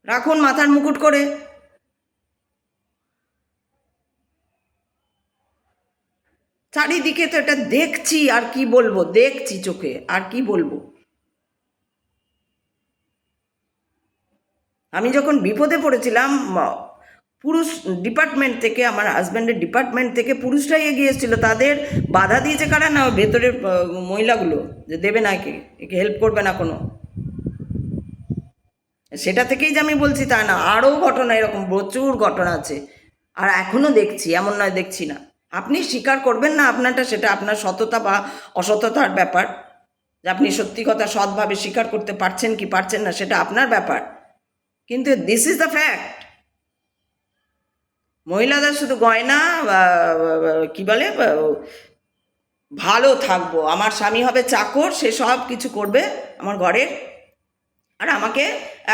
রাখুন মাথার মুকুট করে। চারিদিকে তো এটা দেখছি, আর কি বলবো, দেখছি চোখে, আর কি বলবো। আমি যখন বিপদে পড়েছিলাম, পুরুষ ডিপার্টমেন্ট থেকে, আমার হাজব্যান্ডের ডিপার্টমেন্ট থেকে পুরুষরাই এগিয়ে এসেছিলো। তাদের বাধা দিয়েছে কারা? না, ভেতরের মহিলাগুলো, যে দেবে না, একে হেল্প করবে না কোনো। সেটা থেকেই যে আমি বলছি তা না, আরও ঘটনা, এরকম প্রচুর ঘটনা আছে, আর এখনও দেখছি, এমন নয় দেখছি না। আপনি স্বীকার করবেন না আপনারটা, সেটা আপনার সততা বা অসততার ব্যাপার, যে আপনি সত্যি কথা সৎভাবে স্বীকার করতে পারছেন কি পারছেন না, সেটা আপনার ব্যাপার, কিন্তু দিস ইজ দ্য ফ্যাক্ট। মহিলাদের শুধু গয়না, কি বলে, ভালো থাকবো, আমার স্বামী হবে চাকর, সে সব কিছু করবে আমার ঘরের, আর আমাকে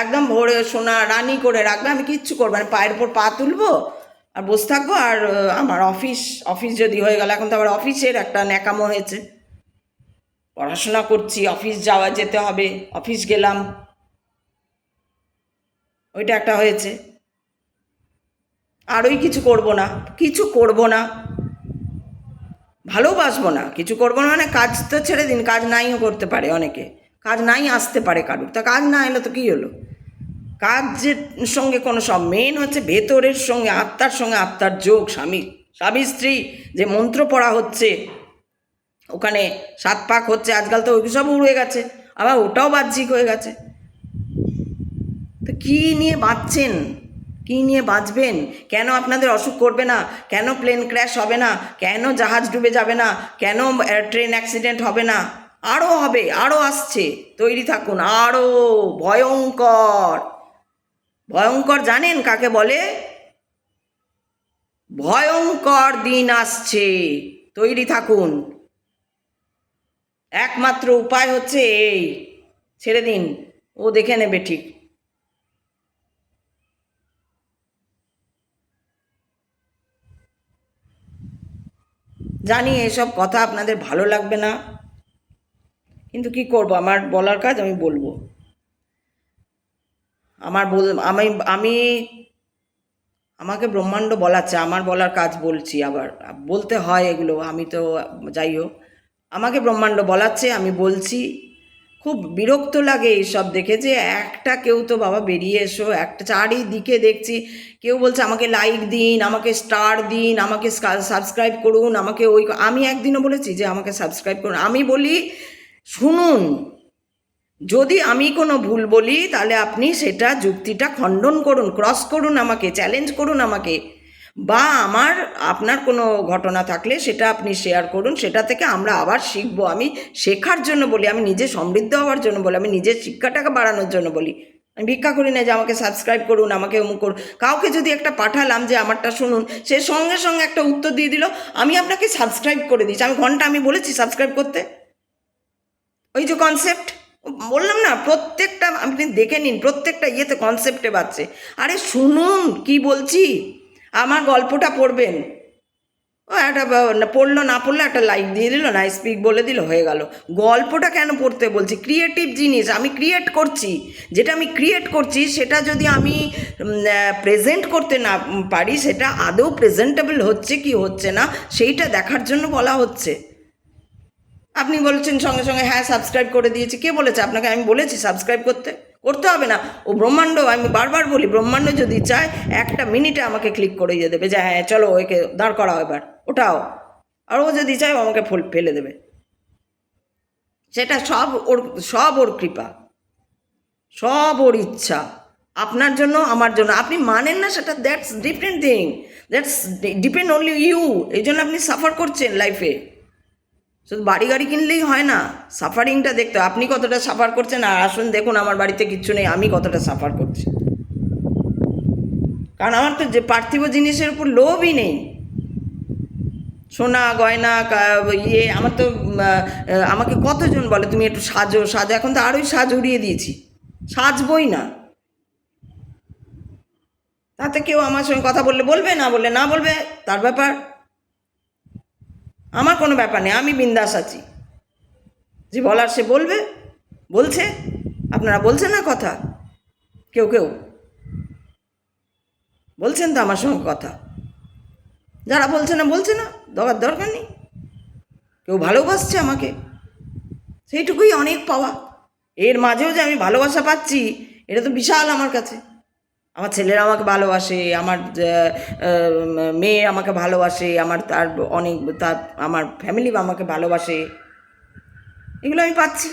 একদম ভোরে সোনা রানী করে রাখবে, আমি কিচ্ছু করবো না, পায়ের উপর পা তুলবো আর বসে থাকবো। আর আমার অফিস যদি হয়ে গেল, এখন তো আবার অফিসের একটা ন্যাকামো হয়েছে, পড়াশোনা করছি, অফিস যেতে হবে, অফিস গেলাম, ওইটা একটা হয়েছে। আর ওই কিছু করবো না, ভালোবাসবো না, কিছু করবো না, মানে কাজ তো ছেড়ে দিন, কাজ নাইও করতে পারে অনেকে, কাজ নাই আসতে পারে কারুর, তা কাজ না এলো তো কী হলো? কাজের সঙ্গে কোনো সব, মেন হচ্ছে ভেতরের সঙ্গে আত্মার যোগ। স্বামী স্ত্রী যে মন্ত্র পড়া হচ্ছে, ওখানে 7 পাক হচ্ছে, আজকাল তো ওই সব উড়ে গেছে, আবার ওটাও বাহ্যিক হয়ে গেছে। তো কী নিয়ে বাঁচছেন, কী নিয়ে বাঁচবেন? কেন আপনাদের অসুখ করবে না? কেন প্লেন ক্র্যাশ হবে না? কেন জাহাজ ডুবে যাবে না? কেন ট্রেন অ্যাক্সিডেন্ট হবে না? আরও হবে, আরও আসছে, তৈরি থাকুন, আরও ভয়ঙ্কর। জানেন কাকে বলে? ভয়ঙ্কর দিন আসছে, তৈরি থাকুন। একমাত্র উপায় হচ্ছে এই, ছেড়ে দিন, ও দেখে নেবে ঠিক। জানি এসব কথা আপনাদের ভালো লাগবে না, কিন্তু কি করব, আমার বলার কাজ আমি বলবো। আমি আমাকে ব্রহ্মাণ্ড বলাচ্ছে, আমার বলার কাজ বলছি, আবার বলতে হয় এগুলো, আমি তো যাই হোক, আমাকে ব্রহ্মাণ্ড বলাচ্ছে, আমি বলছি। খুব বিরক্ত লাগে এইসব দেখে, যে একটা কেউ তো বাবা বেরিয়ে এসো, একটা চারিদিকে দেখছি কেউ বলছে আমাকে লাইক দিন, আমাকে স্টার দিন, আমাকে সাবস্ক্রাইব করুন, আমাকে আমি একদিনও বলেছি যে আমাকে সাবস্ক্রাইব করুন? আমি বলি শুনুন, যদি আমি কোনো ভুল বলি তাহলে আপনি সেটা যুক্তিটা খণ্ডন করুন, ক্রস করুন, আমাকে চ্যালেঞ্জ করুন আমাকে, বা আপনার কোনো ঘটনা থাকলে সেটা আপনি শেয়ার করুন, সেটা থেকে আমরা আবার শিখবো। আমি শেখার জন্য বলি, আমি নিজে সমৃদ্ধ হওয়ার জন্য বলি, আমি নিজের শিক্ষাটাকে বাড়ানোর জন্য বলি। আমি ভিক্ষা করি না যে আমাকে সাবস্ক্রাইব করুন, আমাকে অমুক করুন। কাউকে যদি একটা পাঠালাম যে আমারটা শুনুন, সে সঙ্গে সঙ্গে একটা উত্তর দিয়ে দিল, আমি আপনাকে সাবস্ক্রাইব করে দিচ্ছি। আমি বলেছি সাবস্ক্রাইব করতে? ওই যে কনসেপ্ট বললাম না, প্রত্যেকটা আপনি দেখে নিন, প্রত্যেকটা ইয়েতে কনসেপ্টে বাড়ছে। আরে শুনুন কি বলছি, আমার গল্পটা পড়বেন, ও একটা পড়লো না পড়লো একটা লাইক দিয়ে দিল, না স্পিক বলে দিল, হয়ে গেল। গল্পটা কেন পড়তে বলছি? ক্রিয়েটিভ জিনিস আমি ক্রিয়েট করছি, যেটা আমি ক্রিয়েট করছি সেটা যদি আমি প্রেজেন্ট করতে না পারি, সেটা আদৌ প্রেজেন্টেবল হচ্ছে কি হচ্ছে না সেইটা দেখার জন্য বলা হচ্ছে। আপনি বলছেন সঙ্গে সঙ্গে হ্যাঁ সাবস্ক্রাইব করে দিয়েছি, কে বলেছে আপনাকে? আমি বলেছি সাবস্ক্রাইব করতে? করতে হবে না। ও ব্রহ্মাণ্ড, আমি বারবার বলি, ব্রহ্মাণ্ড যদি চায় একটা মিনিটে আমাকে ক্লিক করে দিয়ে দেবে যে হ্যাঁ চলো একে দাঁড় করাও এবার, ওটাও। আর ও যদি চায় আমাকে ফেলে দেবে। সেটা সব ওর কৃপা, সব ওর ইচ্ছা, আপনার জন্য আমার জন্য। আপনি মানেন না সেটা, that's different thing, that's depend only you. এই জন্য আপনি সাফার করছেন লাইফে। শুধু বাড়ি গাড়ি কিনলেই হয় না, সাফারিংটা দেখতে হয়। আপনি কতটা সাফার করছেন, আর আসুন দেখুন আমার বাড়িতে কিচ্ছু নেই, আমি কতটা সাফার করছি। কারণ আমার তো যে পার্থিব জিনিসের উপর লোভই নেই। সোনা গয়না আমার তো আমাকে কতজন বলে তুমি একটু সাজো সাজো, এখন তো আরোই সাজ উড়িয়ে দিয়েছি, সাজবই না। তাতে কেউ আমার সঙ্গে কথা বললে বলবে, না বললে না বলবে, তার ব্যাপার, আমার কোনো ব্যাপার নেই, আমি বিন্দাস আছি। যে বলার সে বলবে, বলছে। আপনারা বলছেন না কথা, কেউ কেউ বলছেন তো আমার সঙ্গে কথা, যারা বলছে না বলছে না, দরকার নেই। কেউ ভালোবাসছে আমাকে, সেইটুকুই অনেক পাওয়া। এর মাঝেও যে আমি ভালোবাসা পাচ্ছি, এটা তো বিশাল আমার কাছে। আমার ছেলেরা আমাকে ভালোবাসে, আমার মেয়ে আমাকে ভালোবাসে, তার অনেক তার আমার ফ্যামিলি আমাকে ভালোবাসে, এগুলো আমি পাচ্ছি।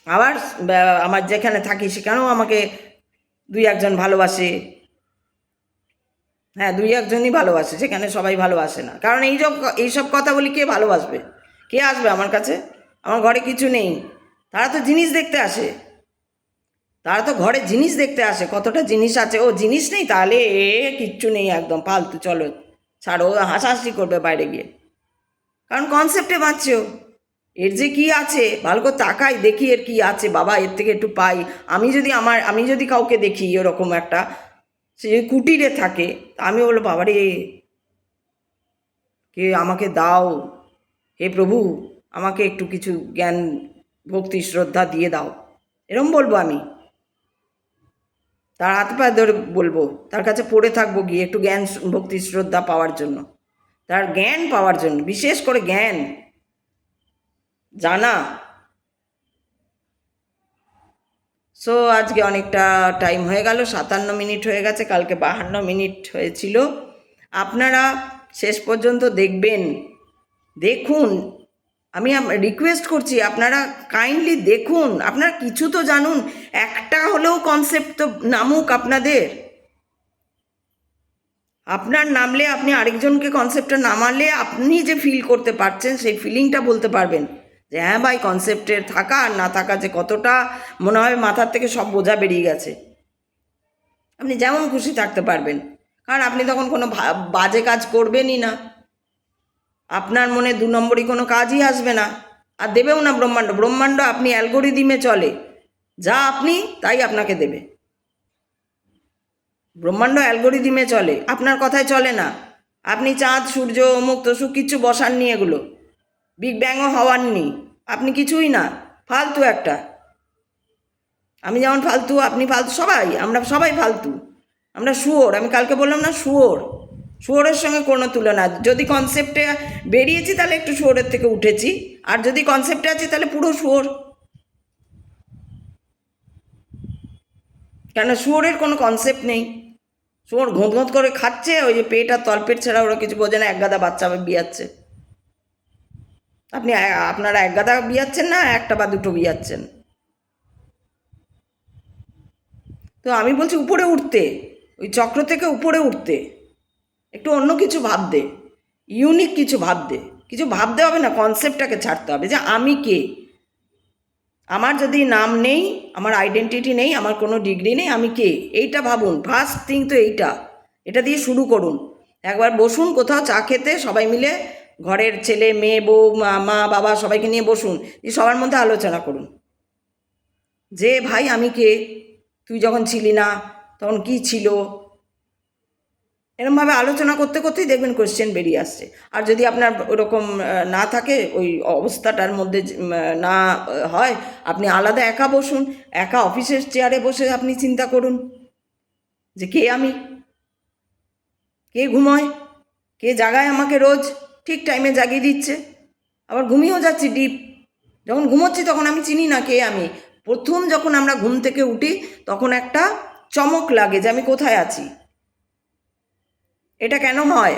আবার আমার যেখানে থাকি সেখানেও আমাকে দুই একজন ভালোবাসে। হ্যাঁ, দুই একজনই ভালোবাসে, সেখানে সবাই ভালোবাসে না। কারণ এইসব কথা বলি, কে ভালোবাসবে? কে আসবে আমার কাছে? আমার ঘরে কিছু নেই, তারা তো জিনিস দেখতে আসে, তারা তো ঘরে জিনিস দেখতে আসে, কতটা জিনিস আছে। ও জিনিস নেই, তাহলে কিচ্ছু নেই, একদম ফালতু, চলো ছাড়ো, হাসাহাসি করবে বাইরে গিয়ে। কারণ কনসেপ্টে বাঁচছে ও, এর যে কি আছে, ভালো করে তাকাই দেখি এর কি আছে, বাবা এর থেকে একটু পাই। আমি যদি কাউকে দেখি এরকম একটা, সে যদি কুটিরে থাকে, আমি বলবো বাবারে, কে আমাকে দাও, হে প্রভু আমাকে একটু কিছু জ্ঞান ভক্তি শ্রদ্ধা দিয়ে দাও, এরম বলবো আমি। তার হাত পায়ে ধরে বলবো, তার কাছে পড়ে থাকবো গিয়ে, একটু জ্ঞান ভক্তি শ্রদ্ধা পাওয়ার জন্য, তার জ্ঞান পাওয়ার জন্য, বিশেষ করে জ্ঞান জানা। সো আজকে অনেকটা টাইম হয়ে গেল, 57 মিনিট হয়ে গেছে, কালকে 52 মিনিট হয়েছিল। আপনারা শেষ পর্যন্ত দেখবেন, দেখুন, আমি রিকোয়েস্ট করছি, আপনারা কাইন্ডলি দেখুন, আপনারা কিছু তো জানুন, একটা হলেও কনসেপ্ট তো নামুক আপনাদের। আপনার নামলে আপনি আরেকজনকে কনসেপ্টটা নামালে আপনি যে ফিল করতে পারছেন, সেই ফিলিংটা বলতে পারবেন যে হ্যাঁ ভাই, কনসেপ্টের থাকা আর না থাকা যে কতটা, মনে হয় মাথার থেকে সব বোঝা বেরিয়ে গেছে। আপনি যেমন খুশি থাকতে পারবেন, কারণ আপনি তখন কোনো বাজে কাজ করবেনই না, আপনার মনে 2 নম্বরই কোনো কাজই আসবে না, আর দেবেও না ব্রহ্মাণ্ড। ব্রহ্মাণ্ড আপনি অ্যালগোরিদিমে চলে, যা আপনি তাই আপনাকে দেবে। ব্রহ্মাণ্ড অ্যালগোরিদিমে চলে, আপনার কথায় চলে না। আপনি চাঁদ সূর্য অমুক তসুক কিচ্ছু বসাননি, এগুলো বিগ ব্যাংও হওয়ারনি, আপনি কিছুই না, ফালতু একটা। আমি যেমন ফালতু, আপনি ফালতু, সবাই, আমরা সবাই ফালতু, আমরা শুয়োর। আমি কালকে বললাম না, শুয়োর, শুয়োরের সঙ্গে কোনো তুলনা। যদি কনসেপ্টে বেরিয়েছি তাহলে একটু শুয়োরের থেকে উঠেছি, আর যদি কনসেপ্টে আছি তাহলে পুরো শুয়োর। কেন? শুয়োরের কোনো কনসেপ্ট নেই, শুয়োর ঘোঁত করে খাচ্ছে, ওই যে পেট আর তলপেট ছাড়া ওরা কিছু বোঝে না, একগাদা বাচ্চা বিয়াচ্ছে। আপনারা একগাদা বিয়াচ্ছেন না, একটা বা দুটো বিয়াচ্ছেন। তো আমি বলছি উপরে উঠতে, ওই চক্র থেকে উপরে উঠতে, একটু অন্য কিছু ভাবতে, ইউনিক কিছু ভাবতে। কিছু ভাবতে হবে না, কনসেপ্টটাকে ছাড়তে হবে যে আমি কে। আমার যদি নাম নেই, আমার আইডেন্টিটি নেই, আমার কোনো ডিগ্রি নেই, আমি কে, এইটা ভাবুন। ফার্স্ট থিং তো এইটা, এটা দিয়ে শুরু করুন। একবার বসুন কোথাও চা খেতে, সবাই মিলে, ঘরের ছেলে মেয়ে বউ মা বাবা সবাইকে নিয়ে বসুন, সবার মধ্যে আলোচনা করুন যে ভাই আমি কে, তুই যখন ছিলি না তখন কি ছিল, এরমভাবে আলোচনা করতে করতেই দেখবেন কোশ্চেন বেরিয়ে আসছে। আর যদি আপনার ওরকম না থাকে, ওই অবস্থাটার মধ্যে না হয়, আপনি আলাদা একা বসুন, একা অফিসের চেয়ারে বসে আপনি চিন্তা করুন যে কে আমি, কে ঘুমোয়, কে জাগায় আমাকে রোজ ঠিক টাইমে জাগিয়ে দিচ্ছে, আবার ঘুমিয়েও যাচ্ছি ডিপ। যখন ঘুমোচ্ছি তখন আমি চিনি না কে আমি। প্রথম যখন আমরা ঘুম থেকে উঠি তখন একটা চমক লাগে যে আমি কোথায় আছি। এটা কেন হয়?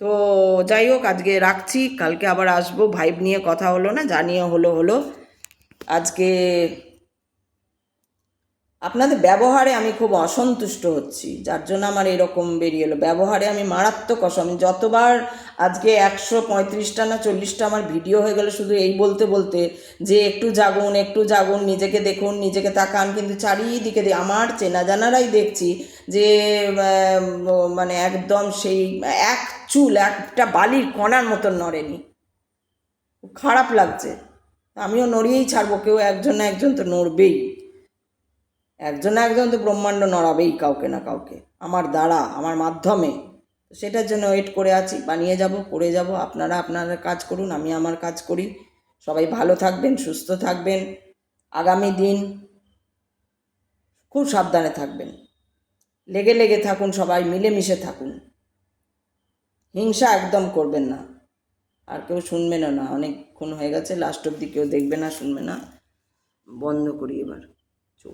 তো যাই হোক, আজকে রাখছি, কালকে আবার আসবো। ভাইব নিয়ে কথা হলো না, জানিয়ে হলো হলো। আজকে আপনাদের ব্যবহারে আমি খুব অসন্তুষ্ট হচ্ছি, যার জন্য আমার এরকম বেরিয়ে এলো। ব্যবহারে আমি মারাত্মক আমি যতবার আজকে 135টা না 40টা আমার ভিডিও হয়ে গেল শুধু এই বলতে বলতে যে একটু জাগুন, একটু জাগুন, নিজেকে দেখুন, নিজেকে তাকান, কিন্তু চারিদিকে আমার চেনা জানারাই দেখছি যে মানে একদম সেই এক চুল, একটা বালির কণার মতন নড়েনি। খুব খারাপ লাগছে। আমিও নড়িয়েই ছাড়বো, কেউ একজন না একজন তো নড়বেই, একজন না একজন তো ব্রহ্মাণ্ড নড়াবেই কাউকে না কাউকে, আমার দ্বারা, আমার মাধ্যমে। সেটার জন্য ওয়েট করে আছি, বানিয়ে যাব, করে যাব। আপনারা আপনাদের কাজ করুন, আমি আমার কাজ করি। সবাই ভালো থাকবেন, সুস্থ থাকবেন। আগামী দিন খুব সাবধানে থাকবেন, লেগে লেগে থাকুন, সবাই মিলেমিশে থাকুন, হিংসা একদম করবেন না। আর কেউ শুনবেনও না, অনেকক্ষণ হয়ে গেছে, লাস্ট অবধি কেউ দেখবে না, শুনবে না। বন্ধ করি এবার।